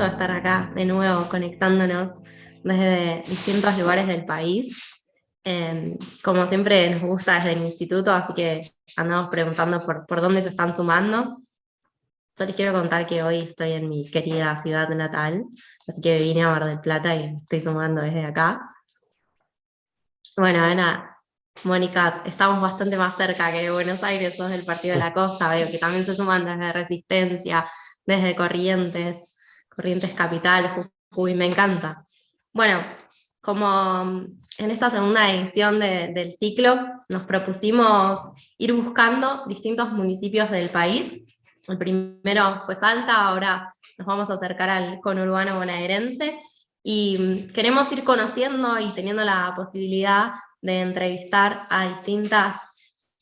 gusto estar acá de nuevo conectándonos desde distintos lugares del país. Como siempre nos gusta desde el instituto, así que andamos preguntando por dónde se están sumando. Yo les quiero contar que hoy estoy en mi querida ciudad natal, así que vine a Mar del Plata y estoy sumando desde acá. Bueno, Ana, Mónica, estamos bastante más cerca que Buenos Aires, sos del Partido de la Costa, veo que también se suman desde Resistencia, desde Corrientes, Corrientes Capital, Jujuy, me encanta. Bueno, como en esta segunda edición del ciclo nos propusimos ir buscando distintos municipios del país. El primero fue Salta, ahora nos vamos a acercar al conurbano bonaerense y queremos ir conociendo y teniendo la posibilidad de entrevistar a distintas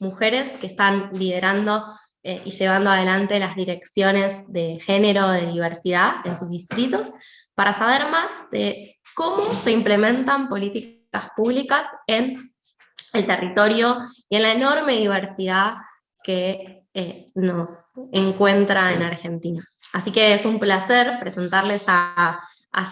mujeres que están liderando y llevando adelante las direcciones de género, de diversidad en sus distritos, para saber más de cómo se implementan políticas públicas en el territorio y en la enorme diversidad que nos encuentra en Argentina. Así que es un placer presentarles a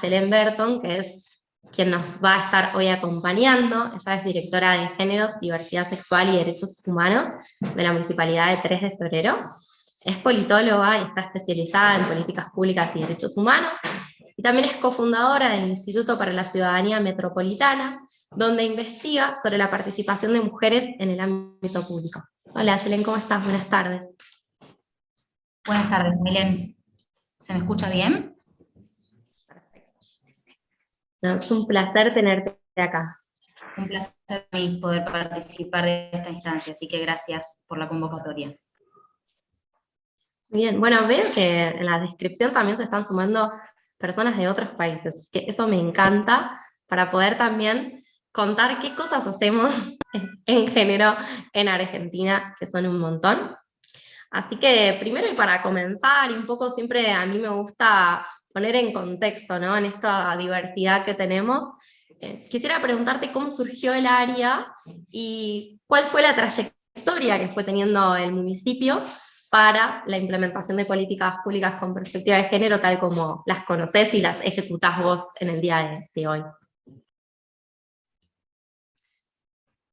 Yelén Berton, que es quien nos va a estar hoy acompañando. Ella es directora de Géneros, Diversidad Sexual y Derechos Humanos de la Municipalidad de 3 de Febrero. Es politóloga y está especializada en políticas públicas y derechos humanos. Y también es cofundadora del Instituto para la Ciudadanía Metropolitana, donde investiga sobre la participación de mujeres en el ámbito público. Hola, Yelén, ¿cómo estás? Buenas tardes. Buenas tardes, Milen. ¿Se me escucha bien? No, es un placer tenerte acá. Un placer para mí poder participar de esta instancia, así que gracias por la convocatoria. Bien, bueno, veo que en la descripción también se están sumando personas de otros países, que eso me encanta para poder también contar qué cosas hacemos en género en Argentina, que son un montón. Así que primero y para comenzar, y un poco siempre a mí me gusta poner en contexto, ¿no? En esta diversidad que tenemos, quisiera preguntarte cómo surgió el área y cuál fue la trayectoria que fue teniendo el municipio para la implementación de políticas públicas con perspectiva de género, tal como las conocés y las ejecutás vos en el día de hoy.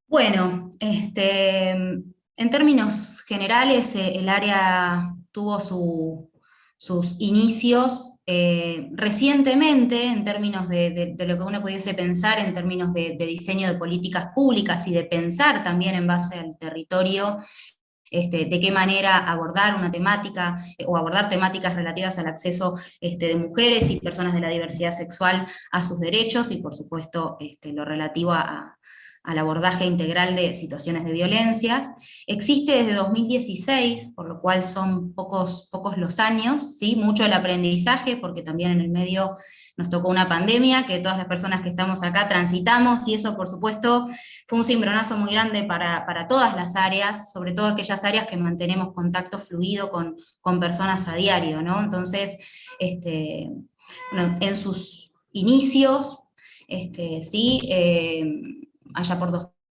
Bueno, en términos generales, el área tuvo sus inicios recientemente, en términos de lo que uno pudiese pensar, en términos de diseño de políticas públicas y de pensar también en base al territorio. De qué manera abordar una temática o abordar temáticas relativas al acceso de mujeres y personas de la diversidad sexual a sus derechos y por supuesto lo relativo al abordaje integral de situaciones de violencias. Existe desde 2016, por lo cual son pocos los años, ¿sí? Mucho el aprendizaje, porque también en el medio nos tocó una pandemia que todas las personas que estamos acá transitamos, y eso por supuesto fue un cimbronazo muy grande para todas las áreas, sobre todo aquellas áreas que mantenemos contacto fluido con personas a diario, ¿no? Entonces, bueno, en sus inicios, sí, allá por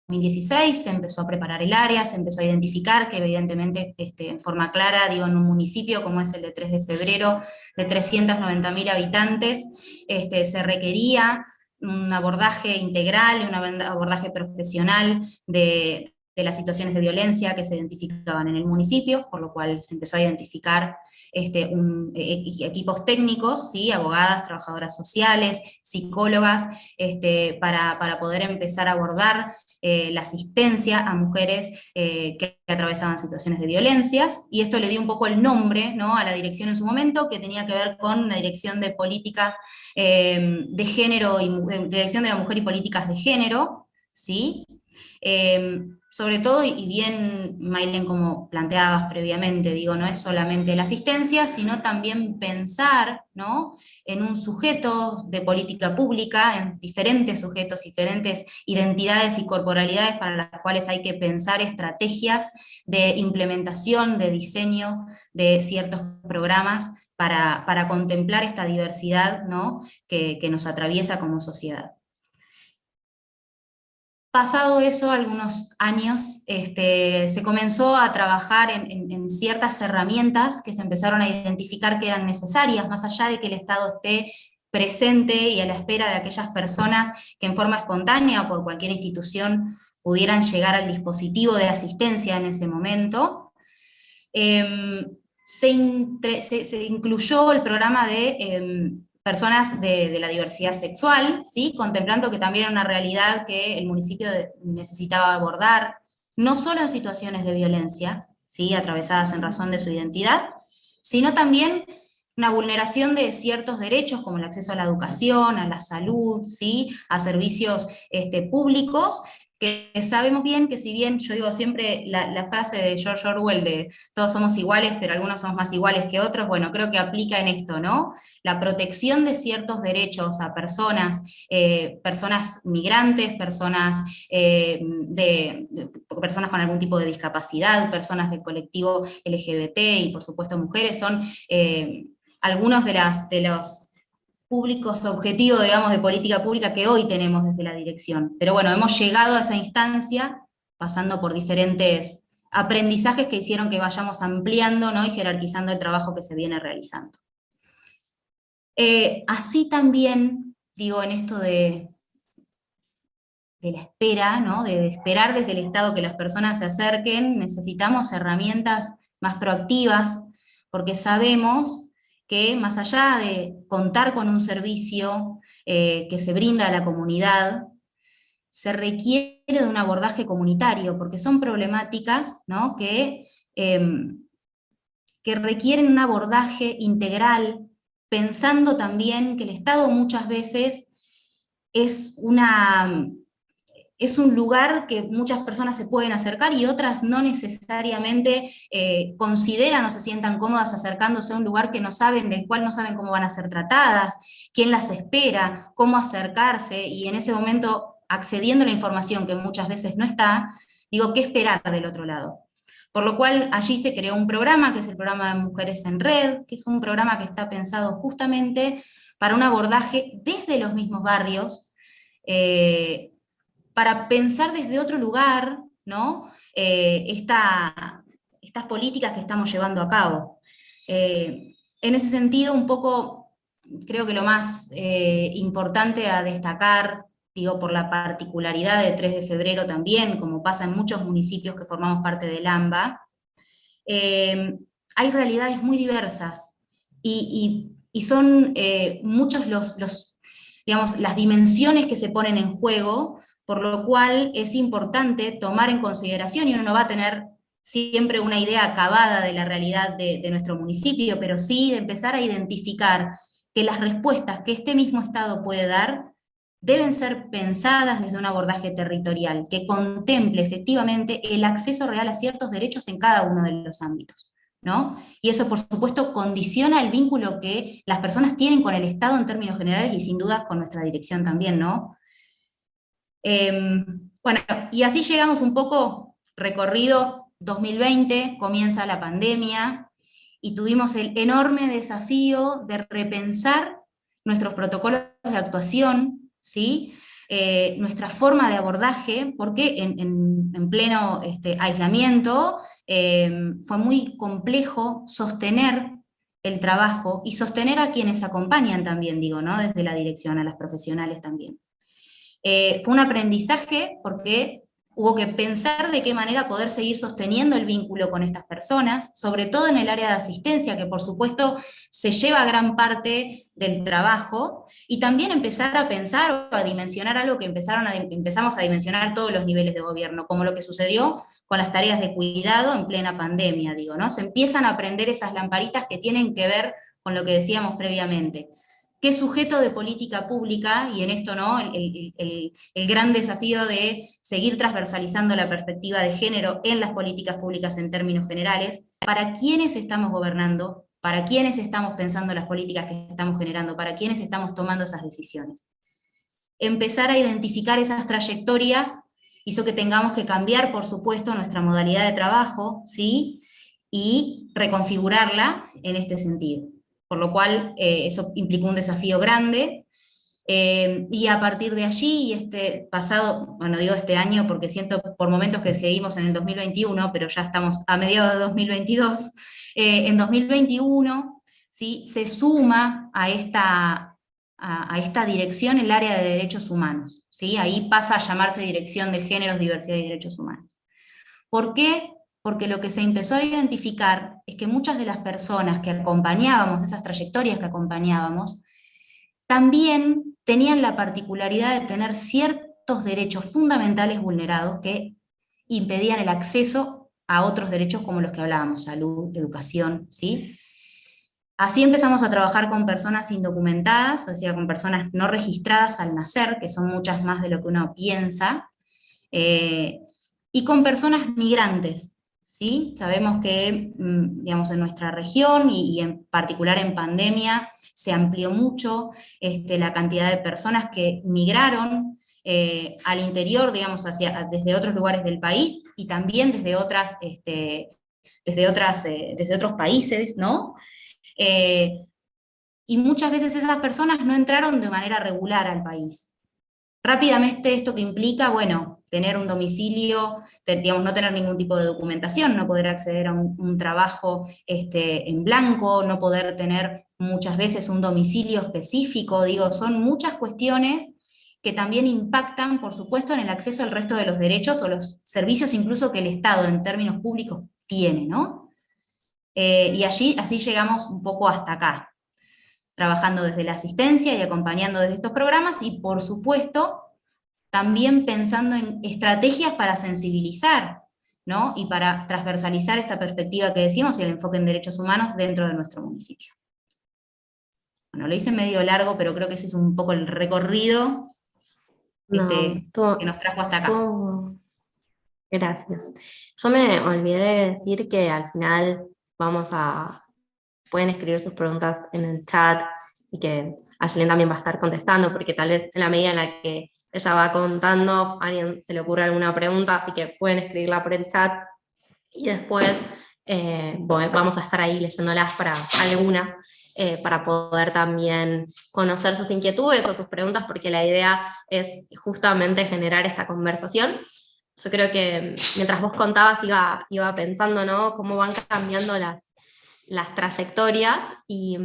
2016 se empezó a preparar el área, se empezó a identificar que evidentemente en forma clara, digo, en un municipio como es el de 3 de Febrero, de 390.000 habitantes, se requería un abordaje integral y un abordaje profesional de las situaciones de violencia que se identificaban en el municipio, por lo cual se empezó a identificar equipos técnicos, ¿sí? Abogadas, trabajadoras sociales, psicólogas, para poder empezar a abordar la asistencia a mujeres que atravesaban situaciones de violencias, y esto le dio un poco el nombre, ¿no?, a la dirección en su momento, que tenía que ver con la dirección de políticas de género, y dirección de la mujer y políticas de género, ¿sí? Sobre todo, y bien, Maylen, como planteabas previamente, digo, no es solamente la asistencia, sino también pensar, ¿no?, en un sujeto de política pública, en diferentes sujetos, diferentes identidades y corporalidades para las cuales hay que pensar estrategias de implementación, de diseño de ciertos programas para contemplar esta diversidad, ¿no?, que nos atraviesa como sociedad. Pasado eso, algunos años, se comenzó a trabajar en ciertas herramientas que se empezaron a identificar que eran necesarias, más allá de que el Estado esté presente y a la espera de aquellas personas que en forma espontánea o por cualquier institución pudieran llegar al dispositivo de asistencia en ese momento. Se incluyó el programa de personas de la diversidad sexual, ¿sí? Contemplando que también era una realidad que el municipio necesitaba abordar, no solo en situaciones de violencia, ¿sí? Atravesadas en razón de su identidad, sino también una vulneración de ciertos derechos como el acceso a la educación, a la salud, ¿sí? A servicios públicos, que sabemos bien que si bien yo digo siempre la frase de George Orwell de todos somos iguales, pero algunos somos más iguales que otros, bueno, creo que aplica en esto, ¿no? La protección de ciertos derechos a personas, personas migrantes, personas, personas con algún tipo de discapacidad, personas del colectivo LGBT y por supuesto mujeres, son algunos de los públicos objetivos, digamos, de política pública que hoy tenemos desde la dirección. Pero bueno, hemos llegado a esa instancia pasando por diferentes aprendizajes que hicieron que vayamos ampliando, ¿no? Y jerarquizando el trabajo que se viene realizando. Así también, digo, en esto de la espera, ¿no? De esperar desde el Estado que las personas se acerquen, necesitamos herramientas más proactivas, porque sabemos que más allá de contar con un servicio que se brinda a la comunidad, se requiere de un abordaje comunitario, porque son problemáticas, ¿no? Que requieren un abordaje integral, pensando también que el Estado muchas veces es un lugar que muchas personas se pueden acercar y otras no necesariamente consideran o se sientan cómodas acercándose a un lugar que no saben, del cual no saben cómo van a ser tratadas, quién las espera, cómo acercarse, y en ese momento accediendo a la información que muchas veces no está, digo, ¿qué esperar del otro lado? Por lo cual allí se creó un programa, que es el programa de Mujeres en Red, que es un programa que está pensado justamente para un abordaje desde los mismos barrios, para pensar desde otro lugar, ¿no? Estas políticas que estamos llevando a cabo. En ese sentido, un poco, creo que lo más importante a destacar, digo, por la particularidad de 3 de febrero también, como pasa en muchos municipios que formamos parte del AMBA, hay realidades muy diversas, y son muchos digamos, las dimensiones que se ponen en juego, por lo cual es importante tomar en consideración, y uno no va a tener siempre una idea acabada de la realidad de nuestro municipio, pero sí de empezar a identificar que las respuestas que este mismo Estado puede dar deben ser pensadas desde un abordaje territorial, que contemple efectivamente el acceso real a ciertos derechos en cada uno de los ámbitos, ¿no? Y eso, por supuesto, condiciona el vínculo que las personas tienen con el Estado en términos generales y sin duda con nuestra dirección también, ¿no? Bueno, y así llegamos un poco recorrido 2020, comienza la pandemia, y tuvimos el enorme desafío de repensar nuestros protocolos de actuación, ¿sí? Nuestra forma de abordaje, porque en pleno aislamiento fue muy complejo sostener el trabajo y sostener a quienes acompañan también, digo, ¿no? Desde la dirección, a las profesionales también. Fue un aprendizaje porque hubo que pensar de qué manera poder seguir sosteniendo el vínculo con estas personas, sobre todo en el área de asistencia, que por supuesto se lleva gran parte del trabajo, y también empezar a pensar o a dimensionar algo que empezamos a dimensionar todos los niveles de gobierno, como lo que sucedió con las tareas de cuidado en plena pandemia, digo, ¿no? Se empiezan a aprender esas lamparitas que tienen que ver con lo que decíamos previamente. ¿Qué sujeto de política pública, y en esto, ¿no? El gran desafío de seguir transversalizando la perspectiva de género en las políticas públicas en términos generales, para quiénes estamos gobernando, para quiénes estamos pensando las políticas que estamos generando, para quiénes estamos tomando esas decisiones? Empezar a identificar esas trayectorias hizo que tengamos que cambiar, por supuesto, nuestra modalidad de trabajo, ¿sí? Y reconfigurarla en este sentido. Por lo cual eso implicó un desafío grande. Y a partir de allí, y este pasado, bueno, digo este año porque siento por momentos que seguimos en el 2021, pero ya estamos a mediados de 2022, en 2021, ¿sí? Se suma a esta dirección el área de derechos humanos, ¿sí? Ahí pasa a llamarse Dirección de Géneros, Diversidad y Derechos Humanos. ¿Por qué? Porque lo que se empezó a identificar es que muchas de las personas que acompañábamos, de esas trayectorias que acompañábamos, también tenían la particularidad de tener ciertos derechos fundamentales vulnerados que impedían el acceso a otros derechos como los que hablábamos, salud, educación, ¿sí? Así empezamos a trabajar con personas indocumentadas, o sea, con personas no registradas al nacer, que son muchas más de lo que uno piensa, eh, y con personas migrantes, ¿sí? Sabemos que, digamos, en nuestra región y en particular en pandemia se amplió mucho la cantidad de personas que migraron al interior, digamos, desde otros lugares del país y también desde otros países, ¿no? Eh, y muchas veces esas personas no entraron de manera regular al país. Rápidamente esto que implica, bueno, tener un domicilio, digamos, no tener ningún tipo de documentación, no poder acceder a un trabajo en blanco, no poder tener muchas veces un domicilio específico, digo, son muchas cuestiones que también impactan, por supuesto, en el acceso al resto de los derechos o los servicios incluso que el Estado en términos públicos tiene, ¿no? Y así llegamos un poco hasta acá, trabajando desde la asistencia y acompañando desde estos programas y, por supuesto, también pensando en estrategias para sensibilizar, ¿no? Y para transversalizar esta perspectiva que decimos y el enfoque en derechos humanos dentro de nuestro municipio. Bueno, lo hice medio largo, pero creo que ese es un poco el recorrido No, que nos trajo hasta acá. gracias. Yo me olvidé de decir que al final pueden escribir sus preguntas en el chat y que Ayelen también va a estar contestando, porque tal vez en la medida en la que ella va contando, a alguien se le ocurre alguna pregunta, así que pueden escribirla por el chat y después vamos a estar ahí leyéndolas para algunas, para poder también conocer sus inquietudes o sus preguntas, porque la idea es justamente generar esta conversación. Yo creo que mientras vos contabas iba pensando, ¿no? Cómo van cambiando las trayectorias y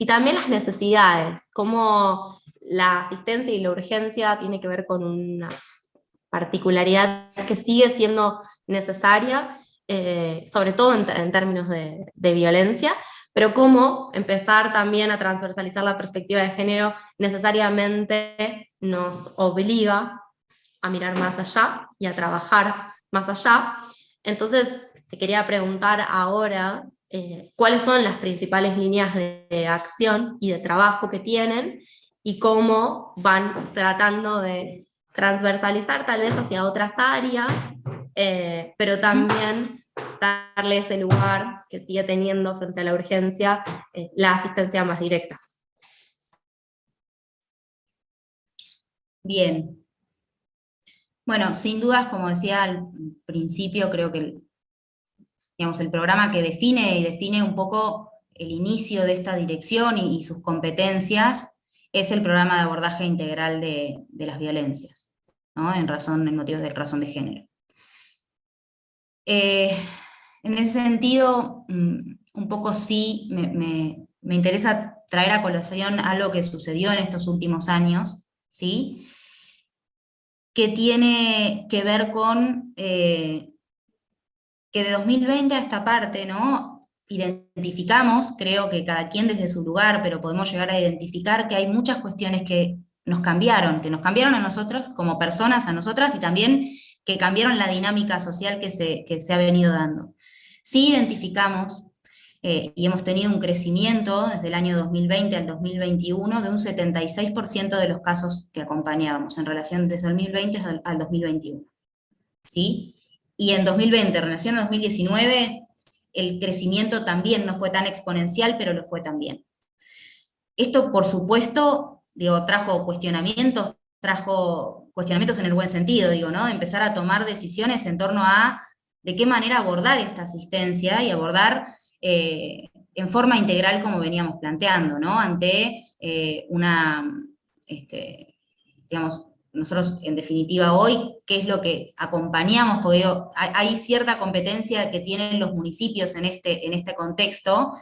también las necesidades, cómo la asistencia y la urgencia tiene que ver con una particularidad que sigue siendo necesaria, sobre todo en términos de violencia, pero cómo empezar también a transversalizar la perspectiva de género necesariamente nos obliga a mirar más allá y a trabajar más allá. Entonces, te quería preguntar ahora cuáles son las principales líneas de acción y de trabajo que tienen y cómo van tratando de transversalizar tal vez hacia otras áreas, pero también darle ese lugar que sigue teniendo frente a la urgencia la asistencia más directa. Bien. Bueno, sin dudas, como decía al principio, creo que digamos, el programa que define un poco el inicio de esta dirección y sus competencias es el programa de abordaje integral de las violencias, ¿no? En motivos de razón de género. En ese sentido, un poco sí me interesa traer a colación algo que sucedió en estos últimos años, ¿sí? Que tiene que ver con que de 2020 a esta parte, ¿no? Identificamos, creo que cada quien desde su lugar, pero podemos llegar a identificar que hay muchas cuestiones que nos cambiaron a nosotros como personas, a nosotras, y también que cambiaron la dinámica social que se ha venido dando. Sí identificamos, y hemos tenido un crecimiento desde el año 2020 al 2021 de un 76% de los casos que acompañábamos en relación desde 2020 al 2021. ¿Sí? Y en 2020, en relación a 2019, el crecimiento también no fue tan exponencial, pero lo fue también. Esto, por supuesto, digo, trajo cuestionamientos en el buen sentido, digo, ¿no? De empezar a tomar decisiones en torno a de qué manera abordar esta asistencia y abordar en forma integral como veníamos planteando, ¿no? Ante digamos, nosotros en definitiva hoy, ¿qué es lo que acompañamos? Porque digo, hay cierta competencia que tienen los municipios en este contexto,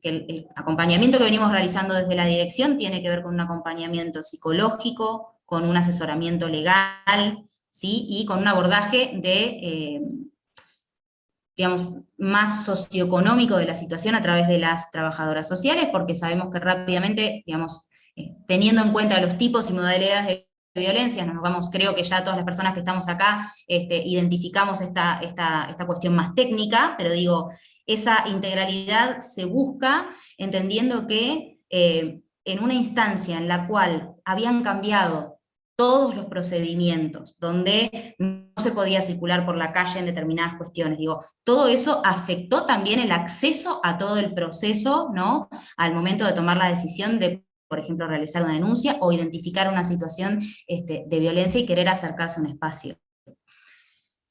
que el acompañamiento que venimos realizando desde la dirección tiene que ver con un acompañamiento psicológico, con un asesoramiento legal, ¿sí? Y con un abordaje de, digamos, más socioeconómico de la situación a través de las trabajadoras sociales, porque sabemos que rápidamente, digamos, teniendo en cuenta los tipos y modalidades de violencia, nos vamos, creo que ya todas las personas que estamos acá identificamos esta cuestión más técnica, pero digo, esa integralidad se busca entendiendo que en una instancia en la cual habían cambiado todos los procedimientos, donde no se podía circular por la calle en determinadas cuestiones. Digo, todo eso afectó también el acceso a todo el proceso, ¿no? Al momento de tomar la decisión de, por ejemplo, realizar una denuncia o identificar una situación de violencia y querer acercarse a un espacio.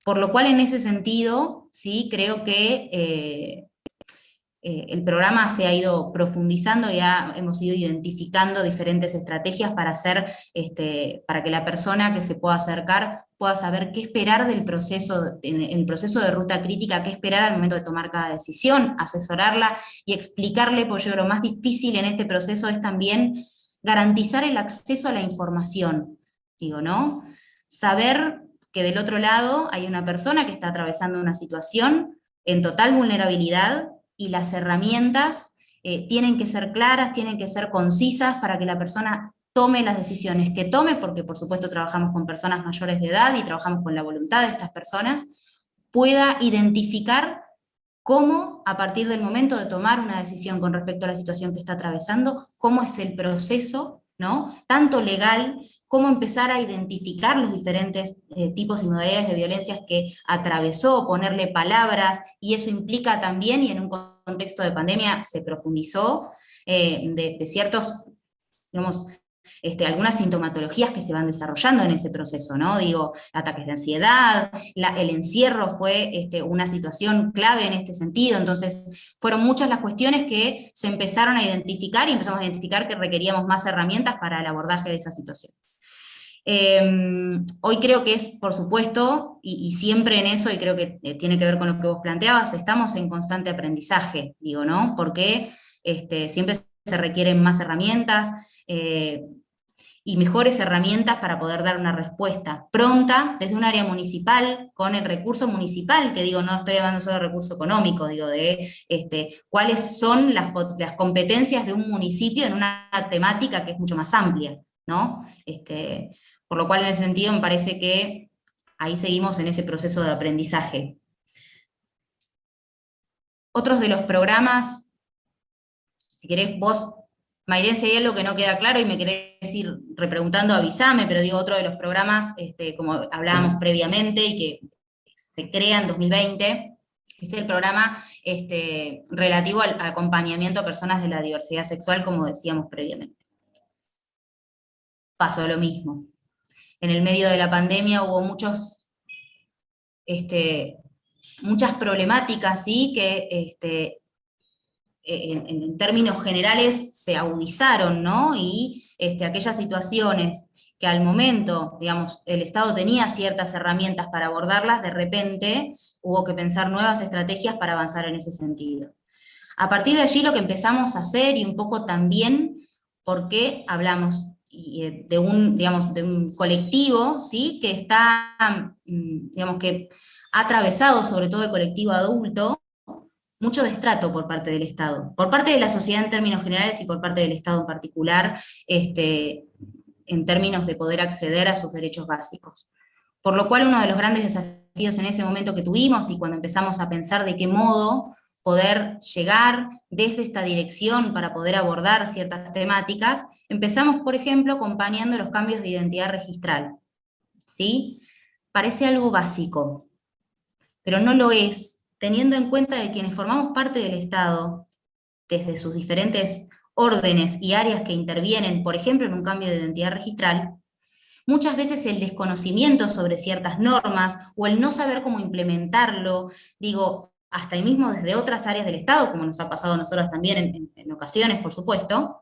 Por lo cual, en ese sentido, sí, creo que el programa se ha ido profundizando, ya hemos ido identificando diferentes estrategias para hacer, para que la persona que se pueda acercar pueda saber qué esperar del proceso, en el proceso de ruta crítica, qué esperar al momento de tomar cada decisión, asesorarla y explicarle, porque yo creo lo más difícil en este proceso es también garantizar el acceso a la información, digo, ¿no? Saber que del otro lado hay una persona que está atravesando una situación en total vulnerabilidad, y las herramientas tienen que ser claras, tienen que ser concisas para que la persona tome las decisiones que tome, porque por supuesto trabajamos con personas mayores de edad y trabajamos con la voluntad de estas personas, pueda identificar cómo, a partir del momento de tomar una decisión con respecto a la situación que está atravesando, cómo es el proceso, ¿no? Tanto legal, cómo empezar a identificar los diferentes tipos y modalidades de violencias que atravesó, ponerle palabras, y eso implica también, y en un contexto de pandemia se profundizó, de ciertos, digamos, algunas sintomatologías que se van desarrollando en ese proceso, ¿no? Digo, ataques de ansiedad, el encierro fue una situación clave en este sentido, entonces fueron muchas las cuestiones que se empezaron a identificar y empezamos a identificar que requeríamos más herramientas para el abordaje de esa situación. Hoy creo que es, por supuesto, y siempre en eso, y creo que tiene que ver con lo que vos planteabas, estamos en constante aprendizaje, digo, ¿no? Porque siempre se requieren más herramientas, y mejores herramientas para poder dar una respuesta pronta desde un área municipal, con el recurso municipal, que digo, no estoy hablando solo de recurso económico, digo, de cuáles son las competencias de un municipio en una temática que es mucho más amplia, ¿no? Por lo cual, en ese sentido, me parece que ahí seguimos en ese proceso de aprendizaje. Otros de los programas, si querés vos, Mayren, si hay algo que no queda claro y me querés ir repreguntando, avísame, pero digo, otro de los programas, como hablábamos previamente y que se crea en 2020, es el programa relativo al acompañamiento a personas de la diversidad sexual, como decíamos previamente. Pasó lo mismo. En el medio de la pandemia hubo muchas problemáticas, ¿sí? Que en términos generales se agudizaron, ¿no? Y aquellas situaciones que al momento, digamos, el Estado tenía ciertas herramientas para abordarlas, de repente hubo que pensar nuevas estrategias para avanzar en ese sentido. A partir de allí lo que empezamos a hacer, y un poco también porque hablamos de un colectivo, ¿sí? Que está, digamos, que ha atravesado, sobre todo el colectivo adulto, mucho destrato por parte del Estado, por parte de la sociedad en términos generales y por parte del Estado en particular, en términos de poder acceder a sus derechos básicos. Por lo cual uno de los grandes desafíos en ese momento que tuvimos, y cuando empezamos a pensar de qué modo poder llegar desde esta dirección para poder abordar ciertas temáticas, empezamos, por ejemplo, acompañando los cambios de identidad registral. ¿Sí? Parece algo básico, pero no lo es, teniendo en cuenta de quienes formamos parte del Estado, desde sus diferentes órdenes y áreas que intervienen, por ejemplo, en un cambio de identidad registral, muchas veces el desconocimiento sobre ciertas normas o el no saber cómo implementarlo, digo, hasta ahí mismo desde otras áreas del Estado, como nos ha pasado a nosotros también en ocasiones, por supuesto,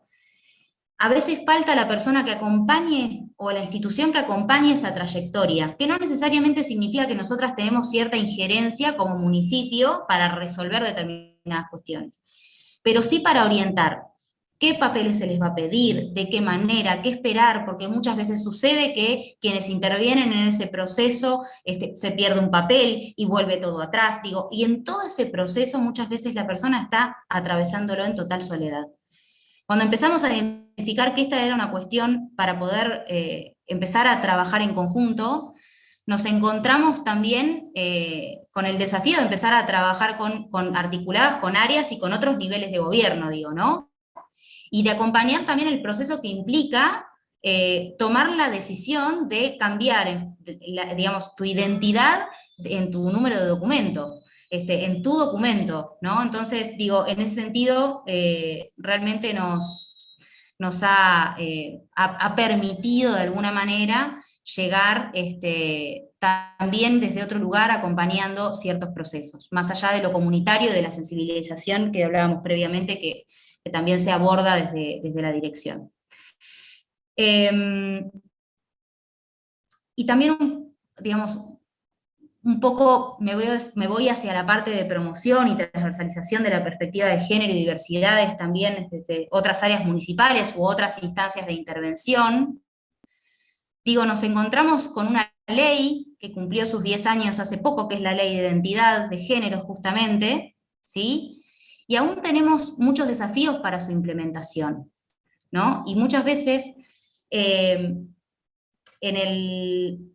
a veces falta la persona que acompañe o la institución que acompañe esa trayectoria, que no necesariamente significa que nosotras tenemos cierta injerencia como municipio para resolver determinadas cuestiones, pero sí para orientar qué papeles se les va a pedir, de qué manera, qué esperar, porque muchas veces sucede que quienes intervienen en ese proceso se pierde un papel y vuelve todo atrás, digo, y en todo ese proceso muchas veces la persona está atravesándolo en total soledad. Cuando empezamos a identificar que esta era una cuestión para poder empezar a trabajar en conjunto, nos encontramos también con el desafío de empezar a trabajar articuladas con áreas y con otros niveles de gobierno, digo, ¿no? Y de acompañar también el proceso que implica tomar la decisión de cambiar, digamos, tu identidad en tu número de documento. En tu documento, ¿no? Entonces, digo, en ese sentido, realmente nos ha permitido de alguna manera llegar también desde otro lugar acompañando ciertos procesos, más allá de lo comunitario y de la sensibilización que hablábamos previamente, que también se aborda desde la dirección. Y también, digamos, un poco me voy hacia la parte de promoción y transversalización de la perspectiva de género y diversidades también desde otras áreas municipales u otras instancias de intervención. Digo, nos encontramos con una ley que cumplió sus 10 años hace poco, que es la Ley de Identidad de Género justamente, ¿sí? Y aún tenemos muchos desafíos para su implementación, ¿no? Y muchas veces en el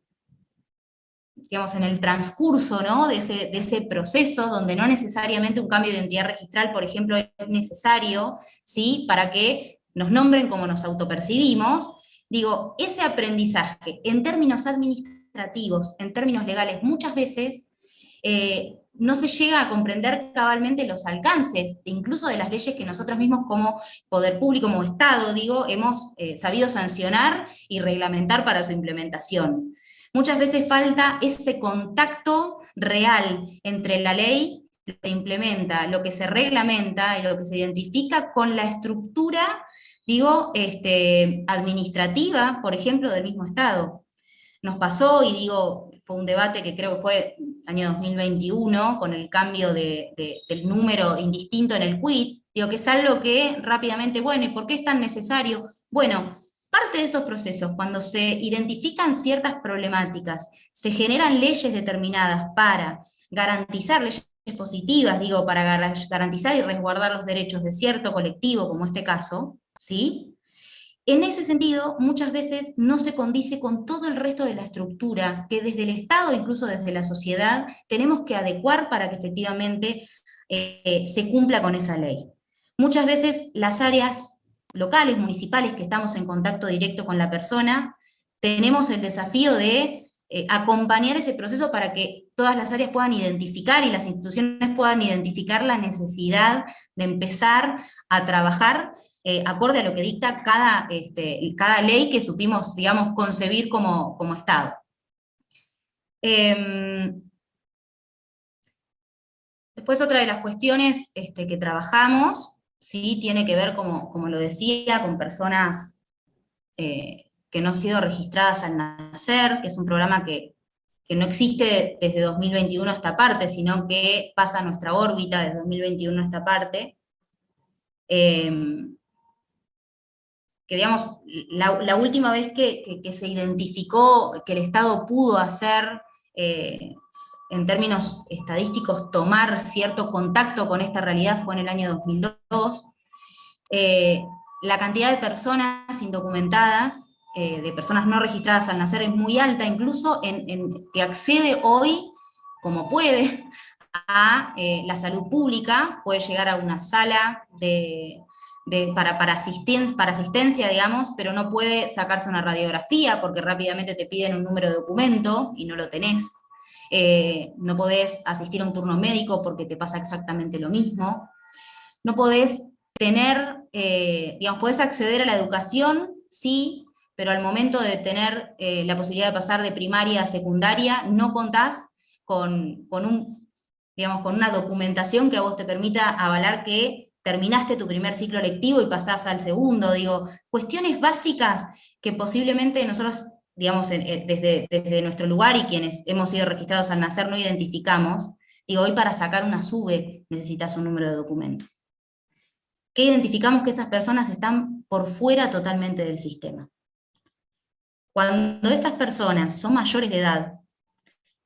transcurso, ¿no? de ese proceso, donde no necesariamente un cambio de identidad registral, por ejemplo, es necesario, ¿sí? Para que nos nombren como nos autopercibimos, digo, ese aprendizaje en términos administrativos, en términos legales, muchas veces no se llega a comprender cabalmente los alcances, incluso de las leyes que nosotros mismos como poder público, como Estado, digo, hemos sabido sancionar y reglamentar para su implementación. Muchas veces falta ese contacto real entre la ley, lo que se implementa, lo que se reglamenta y lo que se identifica con la estructura, digo, administrativa, por ejemplo, del mismo Estado. Nos pasó, y digo, fue un debate que creo que fue año 2021, con el cambio del número indistinto en el quit, digo que es algo que rápidamente, bueno, ¿y por qué es tan necesario? Bueno, parte de esos procesos, cuando se identifican ciertas problemáticas, se generan leyes determinadas para garantizar leyes positivas, digo, para garantizar y resguardar los derechos de cierto colectivo, como este caso, ¿sí? En ese sentido, muchas veces no se condice con todo el resto de la estructura que desde el Estado, incluso desde la sociedad, tenemos que adecuar para que efectivamente se cumpla con esa ley. Muchas veces las áreas locales, municipales, que estamos en contacto directo con la persona, tenemos el desafío de acompañar ese proceso para que todas las áreas puedan identificar y las instituciones puedan identificar la necesidad de empezar a trabajar acorde a lo que dicta cada ley que supimos, digamos, concebir como Estado. Después otra de las cuestiones que trabajamos, ¿sí? Tiene que ver, como lo decía, con personas que no han sido registradas al nacer, que es un programa que no existe desde 2021 a esta parte, sino que pasa a nuestra órbita desde 2021 a esta parte. Que digamos, la última vez que se identificó que el Estado pudo hacer, en términos estadísticos, tomar cierto contacto con esta realidad fue en el año 2002. La cantidad de personas indocumentadas, de personas no registradas al nacer, es muy alta, incluso que accede hoy, como puede, a la salud pública, puede llegar a una sala para asistencia, digamos, pero no puede sacarse una radiografía porque rápidamente te piden un número de documento y no lo tenés. No podés asistir a un turno médico porque te pasa exactamente lo mismo. No podés tener, digamos, podés acceder a la educación, sí, pero al momento de tener la posibilidad de pasar de primaria a secundaria, no contás con una documentación que a vos te permita avalar que terminaste tu primer ciclo lectivo y pasás al segundo, digo, cuestiones básicas que posiblemente nosotros, digamos, desde nuestro lugar y quienes hemos sido registrados al nacer no identificamos. Digo, hoy para sacar una SUBE necesitas un número de documento. ¿Qué identificamos? Que esas personas están por fuera totalmente del sistema. Cuando esas personas son mayores de edad,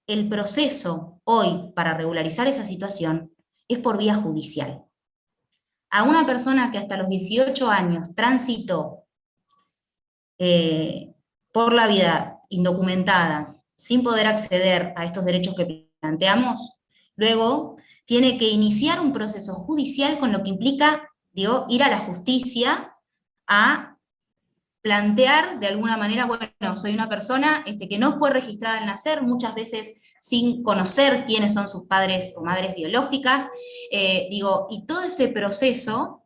el proceso hoy para regularizar esa situación es por vía judicial. A una persona que hasta los 18 años transitó por la vida indocumentada, sin poder acceder a estos derechos que planteamos, luego tiene que iniciar un proceso judicial con lo que implica, digo, ir a la justicia a plantear de alguna manera, bueno, soy una persona que no fue registrada al nacer, muchas veces sin conocer quiénes son sus padres o madres biológicas, digo, y todo ese proceso,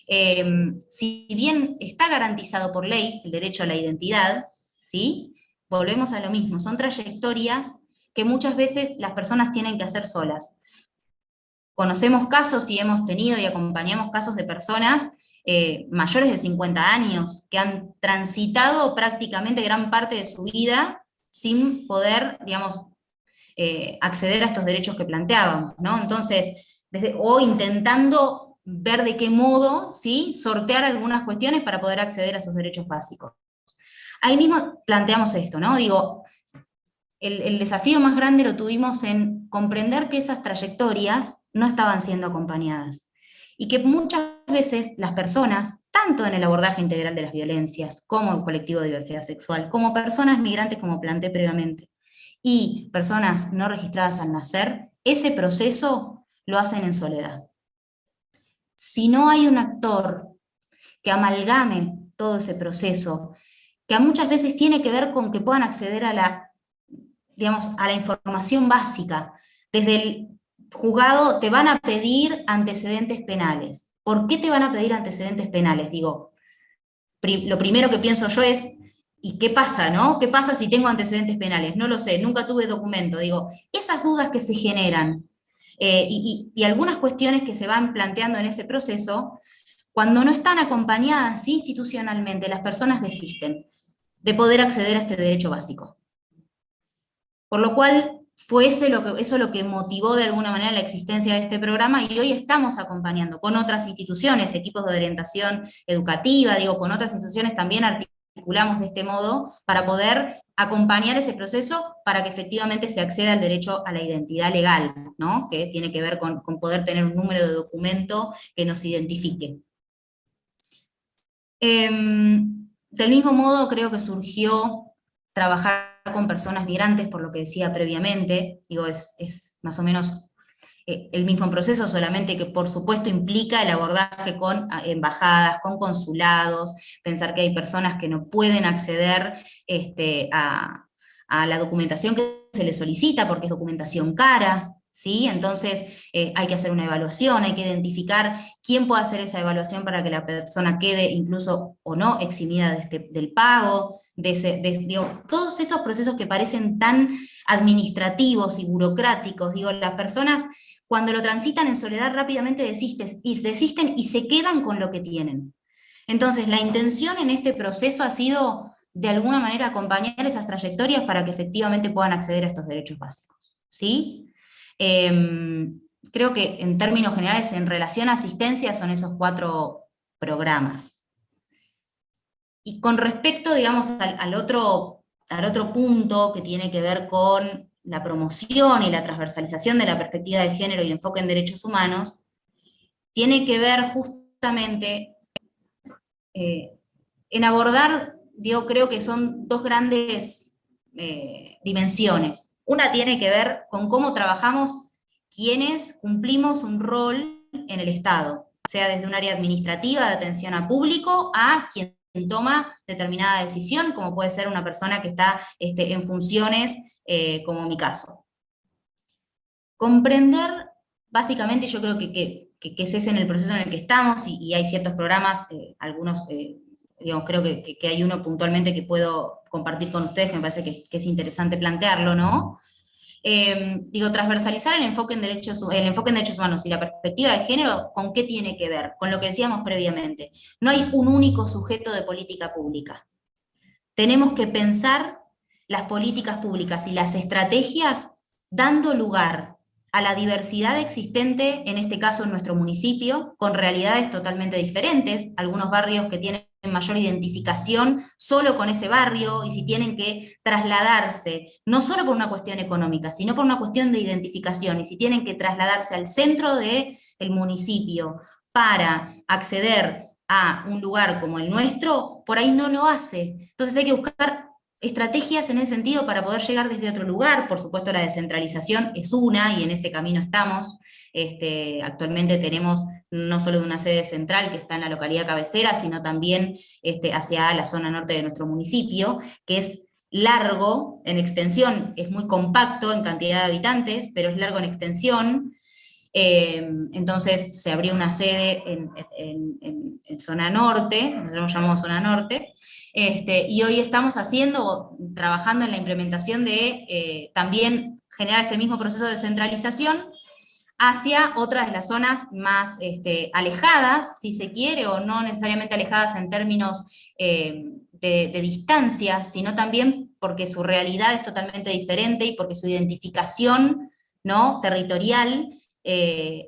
si bien está garantizado por ley el derecho a la identidad, ¿sí? Volvemos a lo mismo, son trayectorias que muchas veces las personas tienen que hacer solas. Conocemos casos y hemos tenido y acompañamos casos de personas mayores de 50 años que han transitado prácticamente gran parte de su vida sin poder, digamos, acceder a estos derechos que planteábamos, ¿no? Entonces, o intentando ver de qué modo, ¿sí?, sortear algunas cuestiones para poder acceder a esos derechos básicos. Ahí mismo planteamos esto, ¿no? Digo, el desafío más grande lo tuvimos en comprender que esas trayectorias no estaban siendo acompañadas, y que muchas veces las personas, tanto en el abordaje integral de las violencias, como el colectivo de diversidad sexual, como personas migrantes, como planteé previamente, y personas no registradas al nacer, ese proceso lo hacen en soledad. Si no hay un actor que amalgame todo ese proceso, que muchas veces tiene que ver con que puedan acceder a la, digamos, a la información básica. Desde el juzgado te van a pedir antecedentes penales. ¿Por qué te van a pedir antecedentes penales? Digo, lo primero que pienso yo es, ¿y qué pasa, no? ¿Qué pasa si tengo antecedentes penales? No lo sé, nunca tuve documento. Digo, esas dudas que se generan y algunas cuestiones que se van planteando en ese proceso, cuando no están acompañadas institucionalmente, las personas desisten de poder acceder a este derecho básico. Por lo cual fue eso lo que motivó de alguna manera la existencia de este programa, y hoy estamos acompañando con otras instituciones, equipos de orientación educativa, digo, con otras instituciones también articulamos de este modo para poder acompañar ese proceso para que efectivamente se acceda al derecho a la identidad legal, ¿no? Que tiene que ver con poder tener un número de documento que nos identifique. Del mismo modo, creo que surgió trabajar con personas migrantes, por lo que decía previamente, digo, es más o menos el mismo proceso, solamente que por supuesto implica el abordaje con embajadas, con consulados, pensar que hay personas que no pueden acceder a la documentación que se les solicita, porque es documentación cara, ¿sí? Entonces hay que hacer una evaluación, hay que identificar quién puede hacer esa evaluación para que la persona quede incluso o no eximida del pago, digo, todos esos procesos que parecen tan administrativos y burocráticos, digo, las personas cuando lo transitan en soledad rápidamente desisten y se quedan con lo que tienen. Entonces la intención en este proceso ha sido de alguna manera acompañar esas trayectorias para que efectivamente puedan acceder a estos derechos básicos, ¿sí? Creo que en términos generales, en relación a asistencia, son esos 4 programas. Y con respecto, digamos, al otro punto que tiene que ver con la promoción y la transversalización de la perspectiva de género y enfoque en derechos humanos, tiene que ver justamente en abordar, digo, creo que son 2 grandes dimensiones. Una tiene que ver con cómo trabajamos quienes cumplimos un rol en el Estado, sea desde un área administrativa de atención a público a quien toma determinada decisión, como puede ser una persona que está en funciones, como mi caso. Comprender, básicamente, yo creo que es ese en el proceso en el que estamos, y hay ciertos programas, algunos, digamos, creo que hay uno puntualmente que puedo compartir con ustedes, que me parece que es interesante plantearlo, ¿no? Transversalizar el enfoque en derechos humanos y la perspectiva de género, ¿con qué tiene que ver? Con lo que decíamos previamente. No hay un único sujeto de política pública. Tenemos que pensar las políticas públicas y las estrategias dando lugar a la diversidad existente, en este caso en nuestro municipio, con realidades totalmente diferentes, algunos barrios que tienen mayor identificación solo con ese barrio, y si tienen que trasladarse, no solo por una cuestión económica, sino por una cuestión de identificación, y si tienen que trasladarse al centro del municipio para acceder a un lugar como el nuestro, por ahí no lo hace. Entonces hay que buscar estrategias en ese sentido para poder llegar desde otro lugar. Por supuesto, la descentralización es una, y en ese camino estamos. Actualmente tenemos no solo una sede central que está en la localidad cabecera, sino también hacia la zona norte de nuestro municipio, que es largo en extensión, es muy compacto en cantidad de habitantes, pero es largo en extensión. Entonces se abrió una sede en zona norte, nosotros llamamos zona norte, y hoy estamos trabajando en la implementación de también generar este mismo proceso de centralización hacia otras de las zonas más alejadas, si se quiere, o no necesariamente alejadas en términos de distancia, sino también porque su realidad es totalmente diferente y porque su identificación, ¿no?, territorial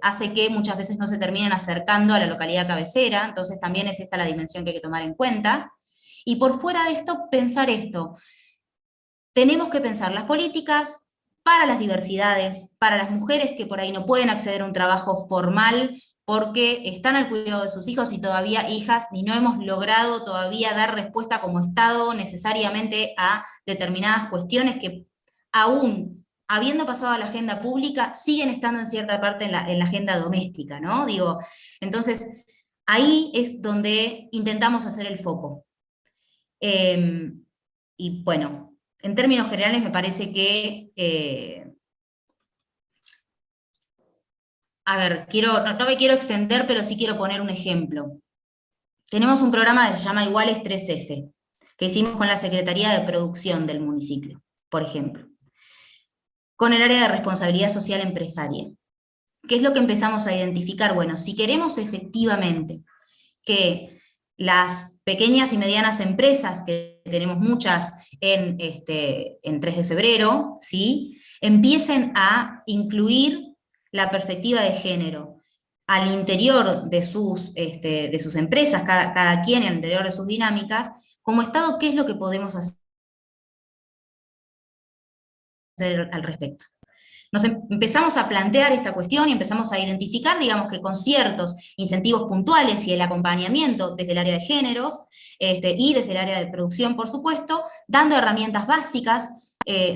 hace que muchas veces no se terminen acercando a la localidad cabecera. Entonces también es esta la dimensión que hay que tomar en cuenta. Y por fuera de esto, pensar esto. Tenemos que pensar las políticas para las diversidades, para las mujeres que por ahí no pueden acceder a un trabajo formal porque están al cuidado de sus hijos y todavía hijas, y no hemos logrado todavía dar respuesta como Estado necesariamente a determinadas cuestiones que aún habiendo pasado a la agenda pública, siguen estando en cierta parte en la agenda doméstica, ¿no? Entonces, ahí es donde intentamos hacer el foco. Y bueno, en términos generales me parece que, no me quiero extender, pero sí quiero poner un ejemplo. Tenemos un programa que se llama Iguales 3F, que hicimos con la Secretaría de Producción del municipio, por ejemplo, con el área de responsabilidad social empresaria. ¿Qué es lo que empezamos a identificar? Bueno, si queremos efectivamente que las pequeñas y medianas empresas, que tenemos muchas en 3 de febrero, ¿sí?, empiecen a incluir la perspectiva de género al interior de sus empresas, cada quien al interior de sus dinámicas, como Estado, ¿qué es lo que podemos hacer al respecto? Nos empezamos a plantear esta cuestión y empezamos a identificar, digamos, que con ciertos incentivos puntuales y el acompañamiento desde el área de géneros y desde el área de producción, por supuesto, dando herramientas básicas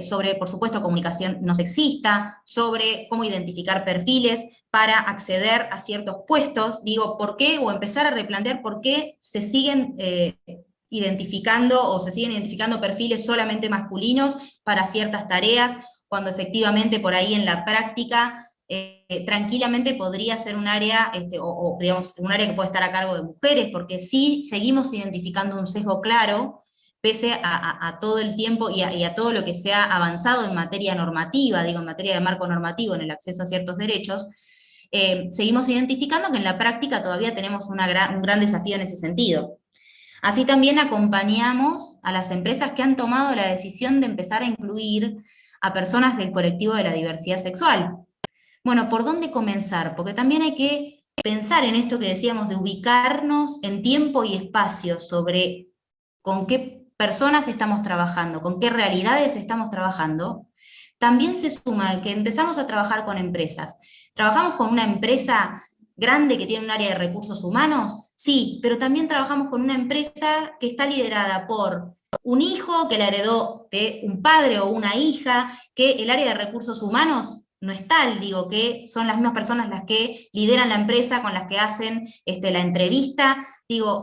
sobre, por supuesto, comunicación no sexista, sobre cómo identificar perfiles para acceder a ciertos puestos, ¿por qué? O empezar a replantear por qué se siguen identificando perfiles solamente masculinos para ciertas tareas, cuando efectivamente por ahí en la práctica tranquilamente podría ser un área, digamos, un área que puede estar a cargo de mujeres, porque sí seguimos identificando un sesgo claro, pese a todo el tiempo y a todo lo que se ha avanzado en materia normativa, en materia de marco normativo en el acceso a ciertos derechos. Seguimos identificando que en la práctica todavía tenemos un gran desafío en ese sentido. Así también acompañamos a las empresas que han tomado la decisión de empezar a incluir a personas del colectivo de la diversidad sexual. Bueno, ¿por dónde comenzar? Porque también hay que pensar en esto que decíamos de ubicarnos en tiempo y espacio sobre con qué personas estamos trabajando, con qué realidades estamos trabajando. También se suma que empezamos a trabajar con empresas. ¿Trabajamos con una empresa grande que tiene un área de recursos humanos? Sí, pero también trabajamos con una empresa que está liderada por un hijo que la heredó de un padre o una hija, que el área de recursos humanos no es tal, que son las mismas personas las que lideran la empresa, con las que hacen la entrevista.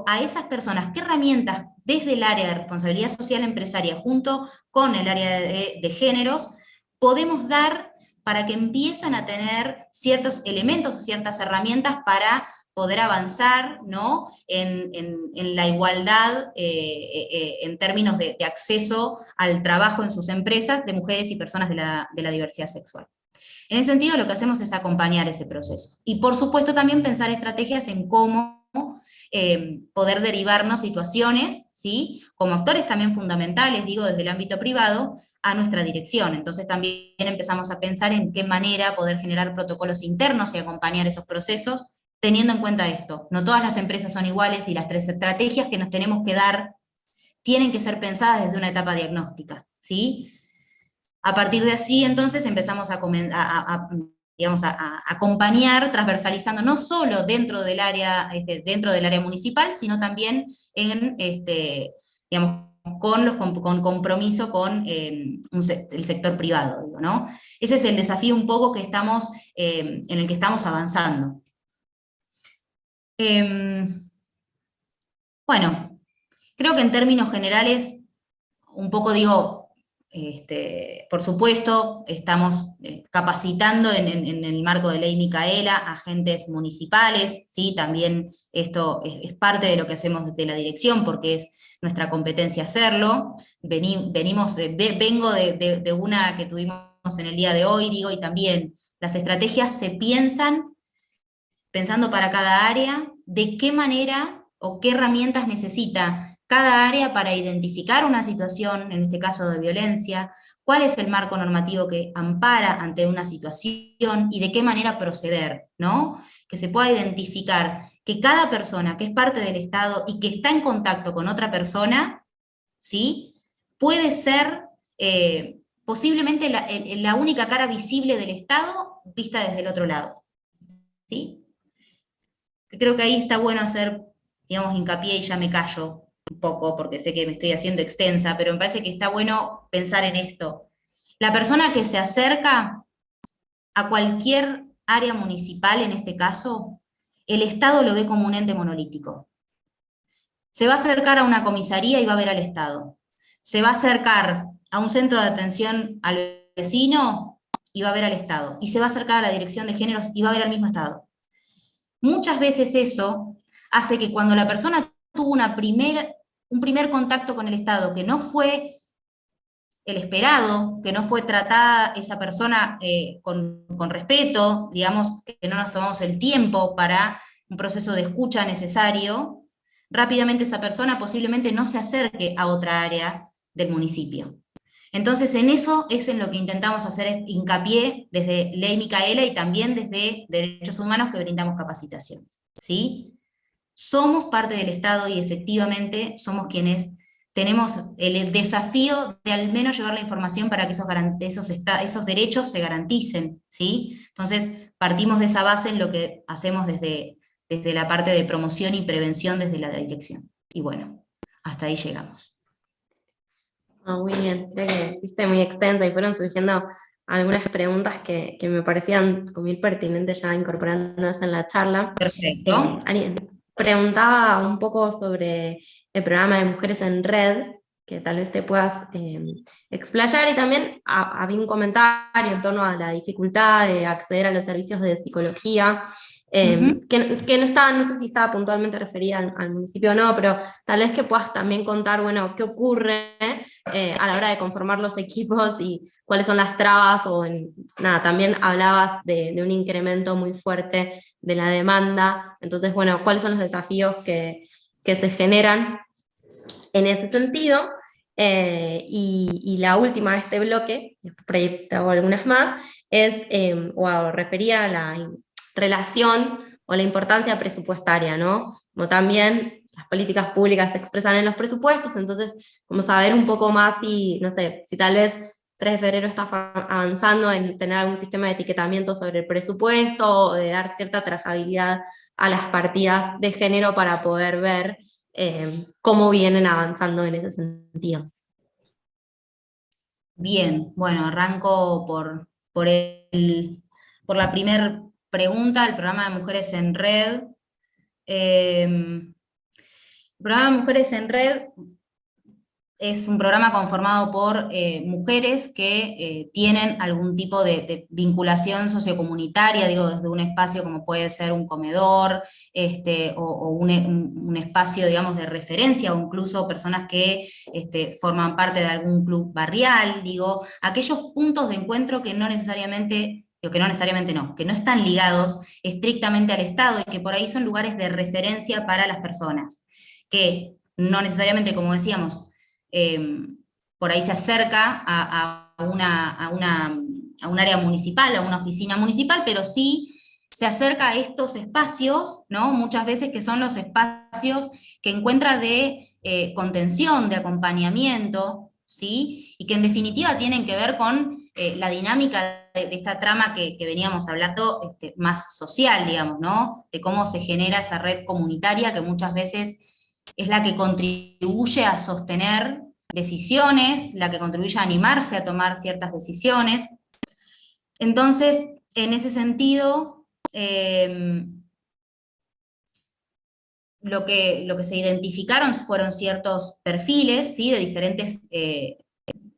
A esas personas, ¿qué herramientas desde el área de responsabilidad social empresaria, junto con el área de géneros, podemos dar para que empiecen a tener ciertos elementos o ciertas herramientas para poder avanzar, ¿no?, en la igualdad en términos de acceso al trabajo en sus empresas de mujeres y personas de la diversidad sexual. En ese sentido, lo que hacemos es acompañar ese proceso. Y por supuesto también pensar estrategias en cómo poder derivarnos situaciones, ¿sí?, como actores también fundamentales, digo, desde el ámbito privado, a nuestra dirección. Entonces también empezamos a pensar en qué manera poder generar protocolos internos y acompañar esos procesos, teniendo en cuenta esto. No todas las empresas son iguales y las tres estrategias que nos tenemos que dar tienen que ser pensadas desde una etapa diagnóstica, ¿sí? A partir de allí, entonces, empezamos digamos, a acompañar, transversalizando, no solo dentro del área municipal, sino también digamos, con compromiso con el sector privado, digo, ¿no? Ese es el desafío un poco que estamos, en el que estamos avanzando. Bueno, creo que en términos generales, un poco digo, por supuesto, estamos capacitando en el marco de Ley Micaela a agentes municipales, ¿sí? También esto es parte de lo que hacemos desde la dirección, porque es nuestra competencia hacerlo. Vengo de una que tuvimos en el día de hoy, digo, y también las estrategias se piensan pensando para cada área de qué manera o qué herramientas necesita cada área para identificar una situación, en este caso de violencia, cuál es el marco normativo que ampara ante una situación y de qué manera proceder, ¿no? Que se pueda identificar que cada persona que es parte del Estado y que está en contacto con otra persona, ¿sí?, puede ser posiblemente la única cara visible del Estado vista desde el otro lado, ¿sí? Creo que ahí está bueno hacer, digamos, hincapié, y ya me callo un poco porque sé que me estoy haciendo extensa, pero me parece que está bueno pensar en esto. La persona que se acerca a cualquier área municipal, en este caso, el Estado lo ve como un ente monolítico. Se va a acercar a una comisaría y va a ver al Estado. Se va a acercar a un centro de atención al vecino y va a ver al Estado. Y se va a acercar a la dirección de géneros y va a ver al mismo Estado. Muchas veces eso hace que cuando la persona tuvo un primer contacto con el Estado que no fue el esperado, que no fue tratada esa persona con respeto, digamos, que no nos tomamos el tiempo para un proceso de escucha necesario, rápidamente esa persona posiblemente no se acerque a otra área del municipio. Entonces, en eso es en lo que intentamos hacer hincapié desde Ley Micaela y también desde Derechos Humanos, que brindamos capacitaciones, ¿sí? Somos parte del Estado y efectivamente somos quienes tenemos el desafío de al menos llevar la información para que esos derechos se garanticen, ¿sí? Entonces, partimos de esa base en lo que hacemos desde la parte de promoción y prevención desde la dirección. Y bueno, hasta ahí llegamos. Muy bien, creo que fuiste muy extensa y fueron surgiendo algunas preguntas que me parecían como muy pertinentes ya incorporándolas en la charla. Perfecto. Alguien preguntaba un poco sobre el programa de Mujeres en Red, que tal vez te puedas explayar, y también había un comentario en torno a la dificultad de acceder a los servicios de psicología, que no estaba, no sé si estaba puntualmente referida al municipio o no, pero tal vez que puedas también contar, bueno, qué ocurre a la hora de conformar los equipos y cuáles son las trabas, o nada, también hablabas de un incremento muy fuerte de la demanda, entonces, bueno, cuáles son los desafíos que se generan en ese sentido. Y la última de este bloque, después por ahí te hago algunas más, es, o refería a la relación o la importancia presupuestaria, ¿no? Como también las políticas públicas se expresan en los presupuestos, entonces, como saber un poco más si, no sé, si tal vez 3 de febrero está avanzando en tener algún sistema de etiquetamiento sobre el presupuesto, o de dar cierta trazabilidad a las partidas de género para poder ver cómo vienen avanzando en ese sentido. Bien, bueno, arranco por la primera pregunta, el programa de Mujeres en Red. El programa de Mujeres en Red es un programa conformado por mujeres que tienen algún tipo de vinculación sociocomunitaria, digo, desde un espacio como puede ser un comedor, o un espacio, digamos, de referencia, o incluso personas que forman parte de algún club barrial, digo, aquellos puntos de encuentro que no necesariamente, digo, que no necesariamente no, que no están ligados estrictamente al Estado, y que por ahí son lugares de referencia para las personas, que no necesariamente, como decíamos, por ahí se acerca a un área municipal, a una oficina municipal, pero sí se acerca a estos espacios, ¿no? Muchas veces que son los espacios que encuentra de contención, de acompañamiento, ¿sí? Y que en definitiva tienen que ver con la dinámica de esta trama que veníamos hablando, más social, digamos, ¿no? De cómo se genera esa red comunitaria que muchas veces es la que contribuye a sostener decisiones, la que contribuye a animarse a tomar ciertas decisiones. Entonces, en ese sentido, lo que se identificaron fueron ciertos perfiles, ¿sí? De diferentes,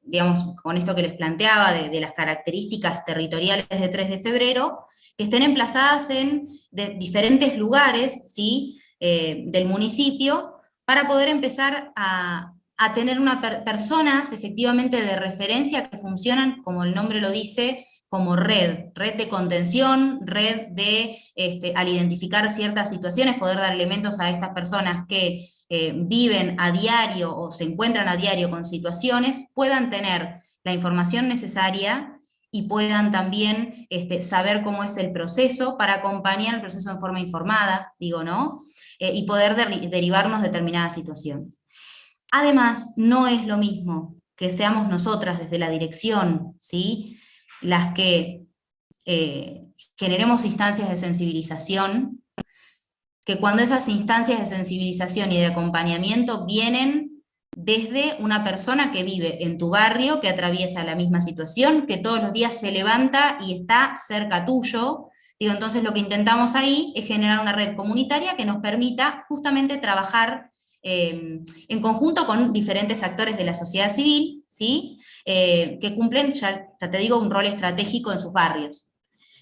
digamos, con esto que les planteaba, de las características territoriales de 3 de febrero, que estén emplazadas en diferentes lugares, ¿sí? Del municipio, para poder empezar a tener personas efectivamente de referencia que funcionan, como el nombre lo dice, como red de contención, red de, al identificar ciertas situaciones, poder dar elementos a estas personas que viven a diario o se encuentran a diario con situaciones, puedan tener la información necesaria y puedan también saber cómo es el proceso para acompañar el proceso en forma informada, digo, ¿no? Y poder derivarnos determinadas situaciones. Además, no es lo mismo que seamos nosotras desde la dirección, ¿sí? Las que generemos instancias de sensibilización, que cuando esas instancias de sensibilización y de acompañamiento vienen desde una persona que vive en tu barrio, que atraviesa la misma situación, que todos los días se levanta y está cerca tuyo. Digo, entonces lo que intentamos ahí es generar una red comunitaria que nos permita justamente trabajar en conjunto con diferentes actores de la sociedad civil, ¿sí? Que cumplen, ya te digo, un rol estratégico en sus barrios.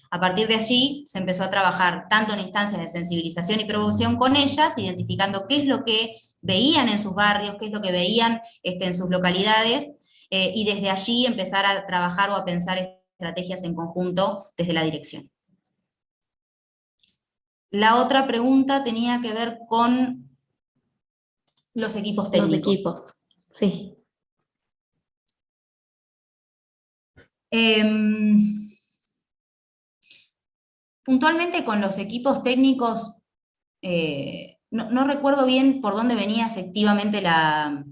A partir de allí se empezó a trabajar tanto en instancias de sensibilización y promoción con ellas, identificando qué es lo que veían en sus barrios, qué es lo que veían en sus localidades, y desde allí empezar a trabajar o a pensar estrategias en conjunto desde la dirección. La otra pregunta tenía que ver con los equipos técnicos. Los equipos, sí. Puntualmente con los equipos técnicos, no recuerdo bien por dónde venía efectivamente la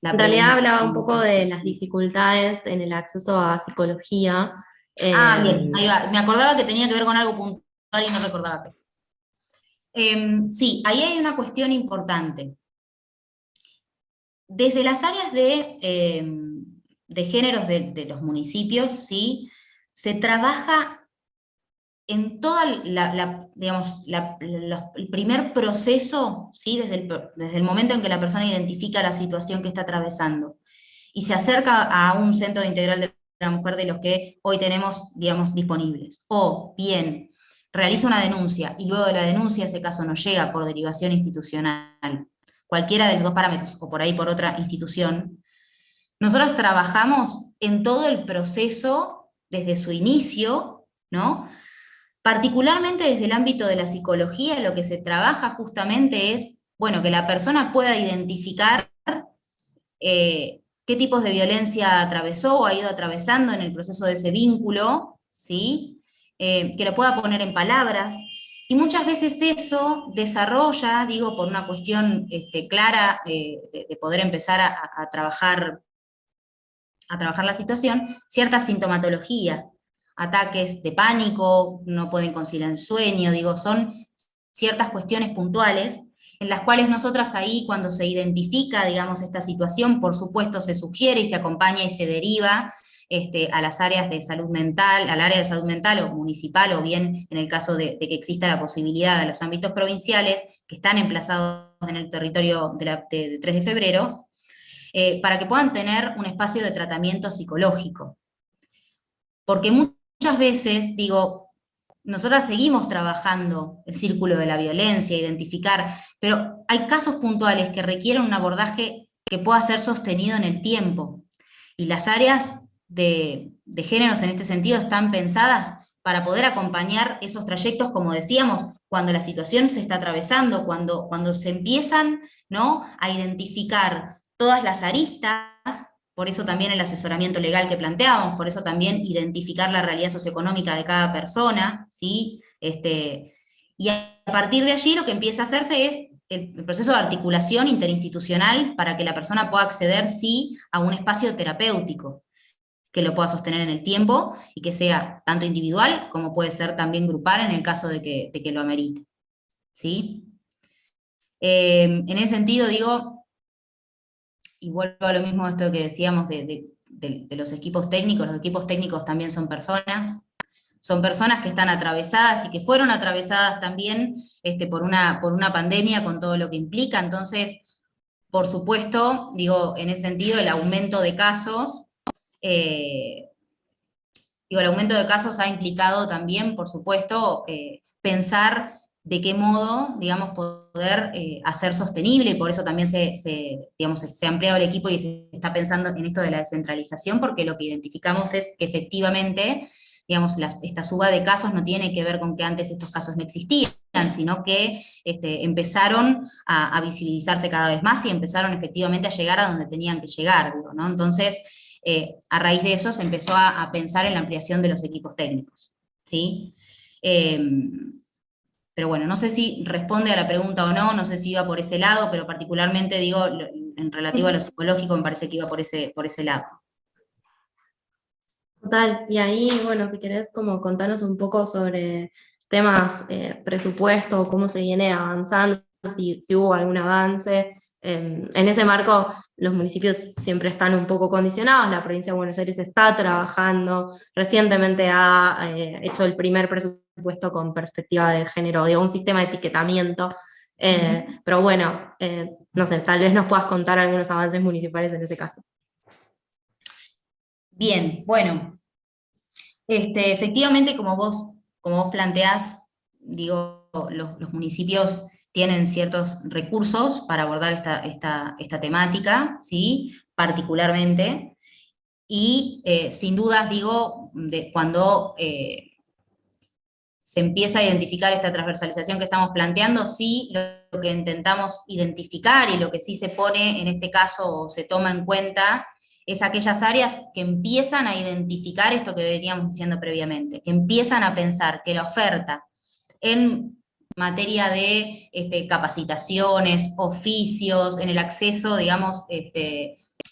En realidad hablaba un poco de las dificultades en el acceso a psicología. Bien, ahí va. Me acordaba que tenía que ver con algo puntual y no recordaba qué. Sí, ahí hay una cuestión importante. Desde las áreas de géneros de los municipios, ¿sí? Se trabaja en toda digamos, el primer proceso, ¿sí? Desde el momento en que la persona identifica la situación que está atravesando y se acerca a un centro integral de la mujer de los que hoy tenemos, digamos, disponibles. O bien, realiza una denuncia y luego de la denuncia ese caso no llega por derivación institucional, cualquiera de los dos parámetros, o por ahí por otra institución. Nosotros trabajamos en todo el proceso desde su inicio, ¿no? Particularmente desde el ámbito de la psicología, lo que se trabaja justamente es, bueno, que la persona pueda identificar qué tipos de violencia atravesó o ha ido atravesando en el proceso de ese vínculo, ¿sí? Que lo pueda poner en palabras. Y muchas veces eso desarrolla, digo, por una cuestión clara de poder empezar a trabajar la situación, cierta sintomatología, ataques de pánico, no pueden conciliar el sueño, digo, son ciertas cuestiones puntuales en las cuales nosotras ahí, cuando se identifica, digamos, esta situación, por supuesto se sugiere y se acompaña y se deriva a las áreas de salud mental, al área de salud mental o municipal, o bien en el caso de que exista la posibilidad de los ámbitos provinciales que están emplazados en el territorio de 3 de febrero, para que puedan tener un espacio de tratamiento psicológico. Porque muchas veces, digo, nosotras seguimos trabajando el círculo de la violencia, identificar, pero hay casos puntuales que requieren un abordaje que pueda ser sostenido en el tiempo. Y las áreas de géneros en este sentido están pensadas para poder acompañar esos trayectos, como decíamos, cuando la situación se está atravesando, cuando se empiezan, ¿no?, a identificar todas las aristas. Por eso también el asesoramiento legal que planteábamos, por eso también identificar la realidad socioeconómica de cada persona, ¿sí? Y a partir de allí lo que empieza a hacerse es el proceso de articulación interinstitucional para que la persona pueda acceder, sí, a un espacio terapéutico, que lo pueda sostener en el tiempo y que sea tanto individual como puede ser también grupal en el caso de que lo amerite, ¿sí? En ese sentido, digo, y vuelvo a lo mismo esto que decíamos de los equipos técnicos también son personas que están atravesadas y que fueron atravesadas también por una pandemia con todo lo que implica. Entonces, por supuesto, digo, en ese sentido, el aumento de casos, ha implicado también, por supuesto, pensar de qué modo, digamos, poder hacer sostenible, y por eso también se ha ampliado el equipo y se está pensando en esto de la descentralización, porque lo que identificamos es que efectivamente, digamos, esta suba de casos no tiene que ver con que antes estos casos no existían, sino que empezaron a visibilizarse cada vez más y empezaron efectivamente a llegar a donde tenían que llegar, digo, ¿no? Entonces, a raíz de eso se empezó a pensar en la ampliación de los equipos técnicos, ¿sí? Pero bueno, no sé si responde a la pregunta o no sé si iba por ese lado, pero particularmente digo, en relativo a lo psicológico, me parece que iba por ese lado. Total, y ahí, bueno, si querés como contarnos un poco sobre temas presupuesto, cómo se viene avanzando, si hubo algún avance. En ese marco, los municipios siempre están un poco condicionados, la provincia de Buenos Aires está trabajando, recientemente ha hecho el primer presupuesto con perspectiva de género, digo, un sistema de etiquetamiento, pero bueno, no sé, tal vez nos puedas contar algunos avances municipales en ese caso. Bien, bueno, efectivamente, como vos planteás, digo, los municipios tienen ciertos recursos para abordar esta temática, ¿sí? Particularmente, y sin dudas, digo, cuando se empieza a identificar esta transversalización que estamos planteando, sí, lo que intentamos identificar y lo que sí se pone en este caso o se toma en cuenta es aquellas áreas que empiezan a identificar esto que veníamos diciendo previamente, que empiezan a pensar que la oferta en materia de capacitaciones, oficios, en el acceso, digamos,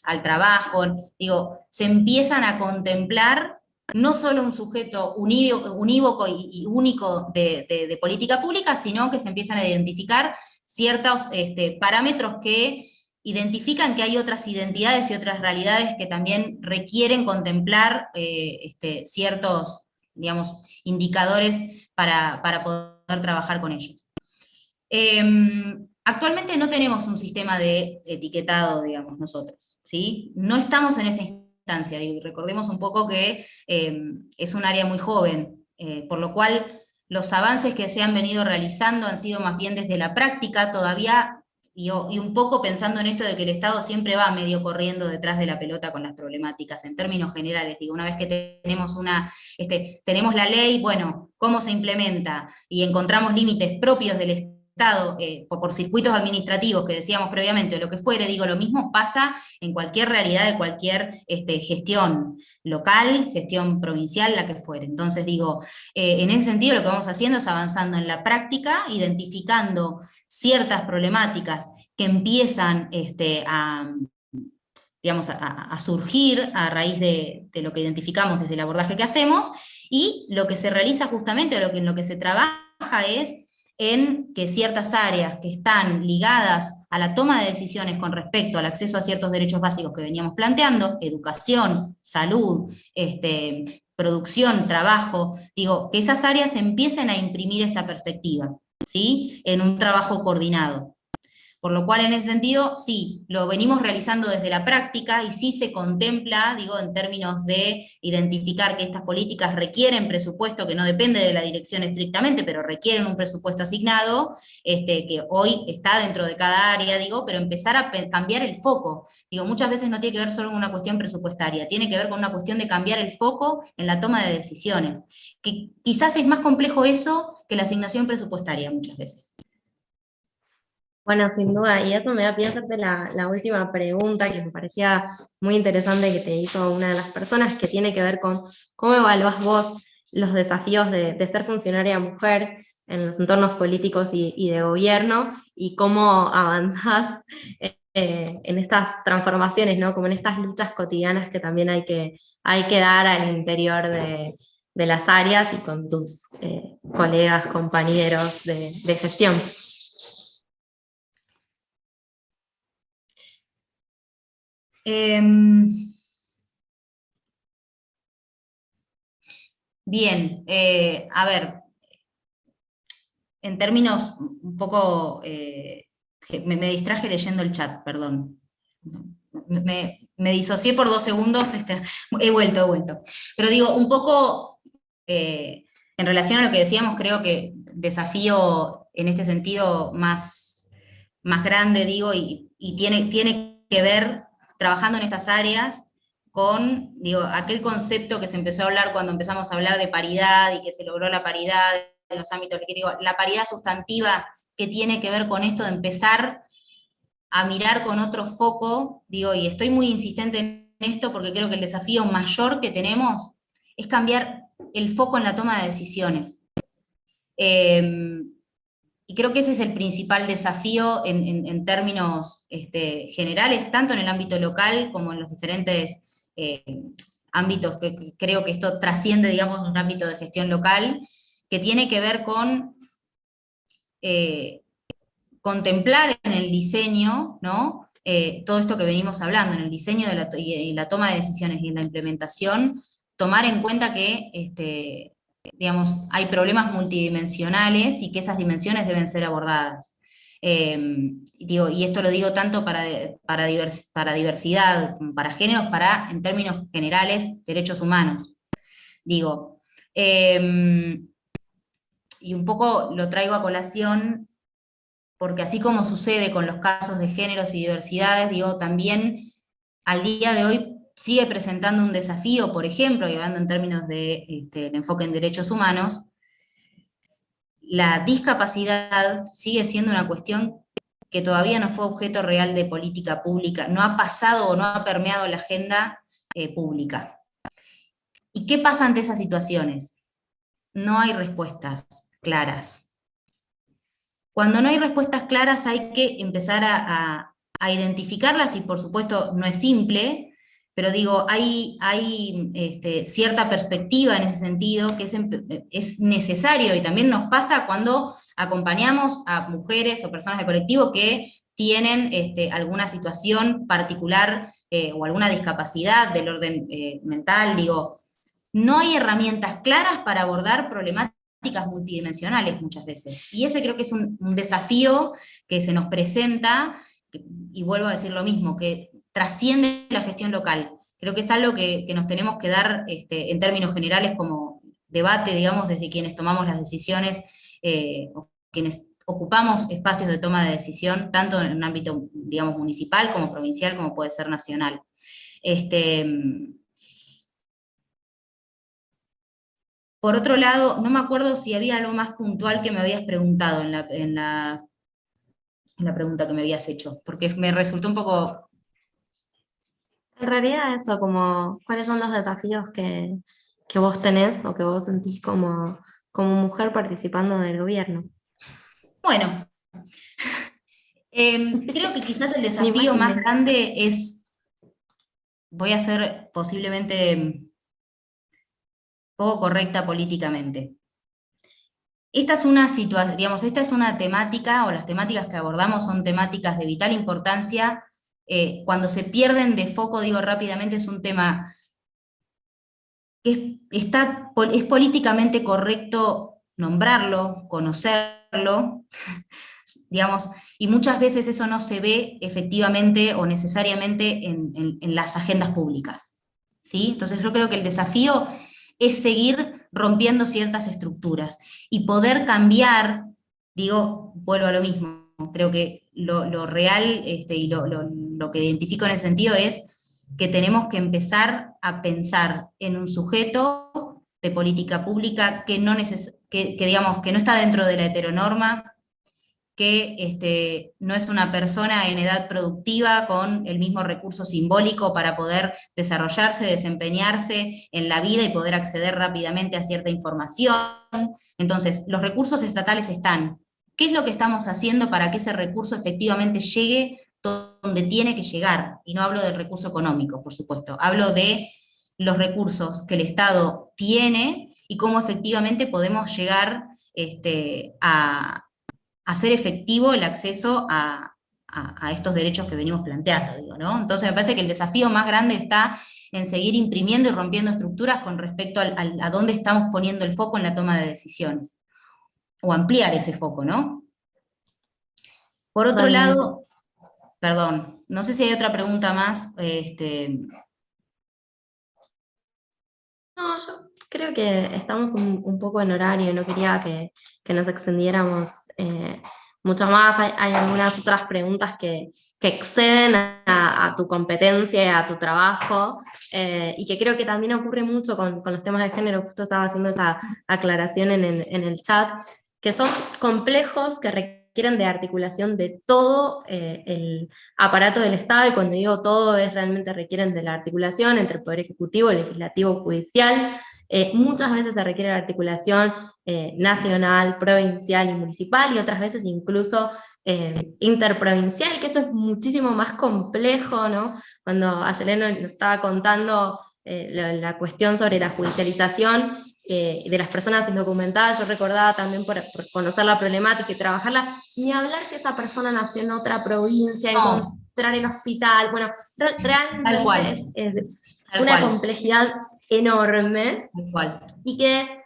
al trabajo, digo, se empiezan a contemplar no solo un sujeto unívoco y único de política pública, sino que se empiezan a identificar ciertos parámetros que identifican que hay otras identidades y otras realidades que también requieren contemplar ciertos, digamos, indicadores para poder trabajar con ellos. Actualmente no tenemos un sistema de etiquetado, digamos, nosotros, ¿sí? No estamos en esa instancia, digo, y recordemos un poco que es un área muy joven, por lo cual los avances que se han venido realizando han sido más bien desde la práctica, todavía, y un poco pensando en esto de que el Estado siempre va medio corriendo detrás de la pelota con las problemáticas, en términos generales, digo, una vez que tenemos la ley, bueno, ¿cómo se implementa? Y encontramos límites propios del Estado, por circuitos administrativos que decíamos previamente, o lo que fuere, digo, lo mismo pasa en cualquier realidad de cualquier gestión local, gestión provincial, la que fuere. Entonces digo, en ese sentido lo que vamos haciendo es avanzando en la práctica, identificando ciertas problemáticas que empiezan a surgir a raíz de lo que identificamos desde el abordaje que hacemos, y lo que se realiza justamente, o en lo que se trabaja es en que ciertas áreas que están ligadas a la toma de decisiones con respecto al acceso a ciertos derechos básicos que veníamos planteando, educación, salud, producción, trabajo, digo, que esas áreas empiecen a imprimir esta perspectiva, ¿sí? En un trabajo coordinado. Por lo cual, en ese sentido, sí, lo venimos realizando desde la práctica y sí se contempla, digo, en términos de identificar que estas políticas requieren presupuesto, que no depende de la dirección estrictamente, pero requieren un presupuesto asignado, que hoy está dentro de cada área, digo, pero empezar a cambiar el foco. Digo, muchas veces no tiene que ver solo con una cuestión presupuestaria, tiene que ver con una cuestión de cambiar el foco en la toma de decisiones, que quizás es más complejo eso que la asignación presupuestaria muchas veces. Bueno, sin duda, y eso me da pie a hacerte la última pregunta que me parecía muy interesante que te hizo una de las personas, que tiene que ver con cómo evaluás vos los desafíos de ser funcionaria mujer en los entornos políticos y de gobierno, y cómo avanzás en estas transformaciones, ¿no? Como en estas luchas cotidianas que también hay que dar al interior de las áreas y con tus colegas, compañeros de gestión. Bien, a ver, en términos un poco, me distraje leyendo el chat, perdón. Me disocié por 2 segundos, he vuelto. Pero digo, un poco, en relación a lo que decíamos, creo que desafío en este sentido más grande, digo, y tiene que ver, trabajando en estas áreas, con, digo, aquel concepto que se empezó a hablar cuando empezamos a hablar de paridad y que se logró la paridad en los ámbitos, que digo, la paridad sustantiva, que tiene que ver con esto de empezar a mirar con otro foco, digo, y estoy muy insistente en esto porque creo que el desafío mayor que tenemos es cambiar el foco en la toma de decisiones. Y creo que ese es el principal desafío en términos generales, tanto en el ámbito local como en los diferentes eh, ámbitos, que creo que esto trasciende, digamos, un ámbito de gestión local, que tiene que ver con contemplar en el diseño, ¿no? Todo esto que venimos hablando, en el diseño y la toma de decisiones y en la implementación, tomar en cuenta que digamos, hay problemas multidimensionales y que esas dimensiones deben ser abordadas. Digo, y esto lo digo tanto para diversidad, como para géneros, para, en términos generales, derechos humanos. Digo, y un poco lo traigo a colación porque así como sucede con los casos de géneros y diversidades, digo, también al día de hoy sigue presentando un desafío, por ejemplo, y hablando en términos de el enfoque en derechos humanos, la discapacidad sigue siendo una cuestión que todavía no fue objeto real de política pública, no ha pasado o no ha permeado la agenda pública. ¿Y qué pasa ante esas situaciones? No hay respuestas claras. Cuando no hay respuestas claras hay que empezar a identificarlas y por supuesto no es simple, pero digo, hay cierta perspectiva en ese sentido que es necesario y también nos pasa cuando acompañamos a mujeres o personas de colectivo que tienen alguna situación particular o alguna discapacidad del orden mental, digo, no hay herramientas claras para abordar problemáticas multidimensionales muchas veces. Y ese creo que es un desafío que se nos presenta, y vuelvo a decir lo mismo, que trasciende la gestión local. Creo que es algo que nos tenemos que dar en términos generales como debate, digamos, desde quienes tomamos las decisiones, o quienes ocupamos espacios de toma de decisión, tanto en un ámbito, digamos, municipal como provincial, como puede ser nacional. Por otro lado, no me acuerdo si había algo más puntual que me habías preguntado en la pregunta que me habías hecho, porque me resultó un poco... En realidad eso, como cuáles son los desafíos que vos tenés o que vos sentís como mujer participando del gobierno. Bueno, creo que quizás el Ni más desafío ni más menos. grande es, voy a ser posiblemente poco correcta políticamente. Esta es una situación, digamos, esta es una temática, o las temáticas que abordamos son temáticas de vital importancia. Cuando se pierden de foco, digo rápidamente, es un tema que es políticamente correcto nombrarlo, conocerlo, digamos, y muchas veces eso no se ve efectivamente o necesariamente en las agendas públicas, ¿sí? Entonces yo creo que el desafío es seguir rompiendo ciertas estructuras y poder cambiar, digo, vuelvo a lo mismo, creo que lo real y lo que identifico en ese sentido es que tenemos que empezar a pensar en un sujeto de política pública que no, digamos, que no está dentro de la heteronorma, que no es una persona en edad productiva con el mismo recurso simbólico para poder desarrollarse, desempeñarse en la vida y poder acceder rápidamente a cierta información. Entonces, los recursos estatales están. ¿Qué es lo que estamos haciendo para que ese recurso efectivamente llegue donde tiene que llegar? Y no hablo del recurso económico, por supuesto, hablo de los recursos que el Estado tiene y cómo efectivamente podemos llegar a hacer efectivo el acceso a estos derechos que venimos planteando, digo, ¿no? Entonces me parece que el desafío más grande está en seguir imprimiendo y rompiendo estructuras con respecto a dónde estamos poniendo el foco en la toma de decisiones, o ampliar ese foco, ¿no? Por otro Totalmente. lado, perdón, no sé si hay otra pregunta más. No, yo creo que estamos un poco en horario, no quería que nos extendiéramos mucho más. Hay algunas otras preguntas que exceden a tu competencia y a tu trabajo, y que creo que también ocurre mucho con los temas de género. Justo estaba haciendo esa aclaración en el chat, que son complejos, que requieren de articulación de todo el aparato del Estado, y cuando digo todo es realmente requieren de la articulación entre el Poder Ejecutivo, Legislativo, Judicial. Muchas veces se requiere la articulación nacional, provincial y municipal, y otras veces incluso interprovincial, que eso es muchísimo más complejo, ¿no? Cuando Ayelena nos estaba contando la cuestión sobre la judicialización de las personas indocumentadas, yo recordaba también por conocer la problemática y trabajarla, ni hablar si esa persona nació en otra provincia, No, encontrar el hospital, bueno, tal realmente cual, es tal una cual, complejidad enorme, tal cual. y que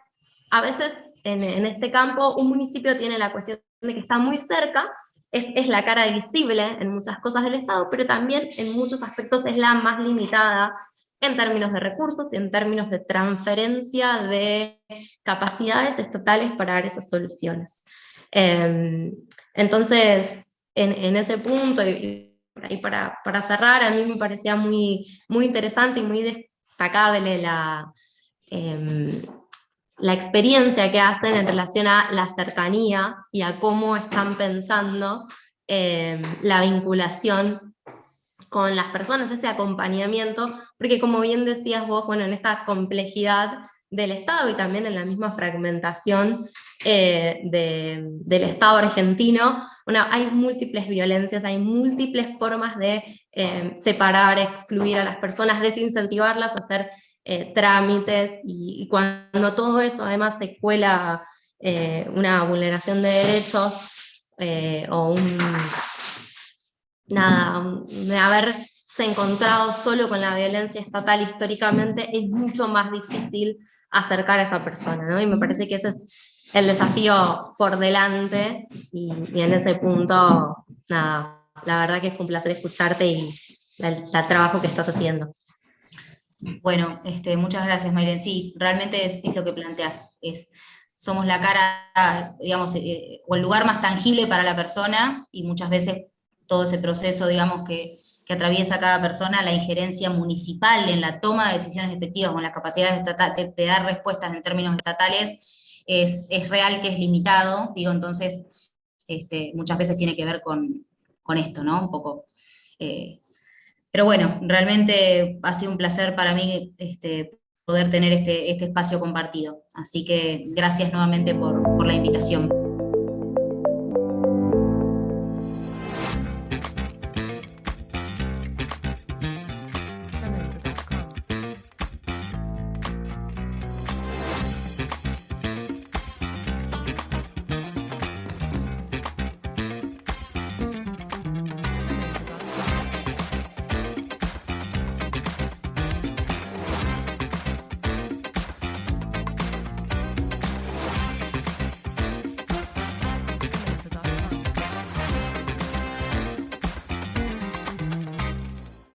a veces en este campo un municipio tiene la cuestión de que está muy cerca, es la cara visible en muchas cosas del Estado, pero también en muchos aspectos es la más limitada en términos de recursos y en términos de transferencia de capacidades estatales para dar esas soluciones. Entonces, en ese punto, y para cerrar, a mí me parecía muy interesante y muy destacable eh, la experiencia que hacen en relación a la cercanía y a cómo están pensando la vinculación con las personas, ese acompañamiento, porque como bien decías vos, bueno, en esta complejidad del Estado y también en la misma fragmentación del Estado argentino, bueno, hay múltiples violencias, hay múltiples formas de separar, excluir a las personas, desincentivarlas a hacer trámites, y cuando todo eso además se cuela una vulneración de derechos o de haberse encontrado solo con la violencia estatal históricamente, es mucho más difícil acercar a esa persona, ¿no? Y me parece que ese es el desafío por delante, y en ese punto, nada, la verdad que fue un placer escucharte y el trabajo que estás haciendo. Bueno, muchas gracias, Maylen. Sí, realmente es lo que planteas. Somos la cara, digamos, o el lugar más tangible para la persona, y muchas veces todo ese proceso, digamos, que atraviesa cada persona, la injerencia municipal en la toma de decisiones efectivas o en las capacidades de dar respuestas en términos estatales, es real que es limitado, digo, entonces, muchas veces tiene que ver con esto, ¿no? Un poco. Pero bueno, realmente ha sido un placer para mí poder tener este espacio compartido. Así que gracias nuevamente por la invitación.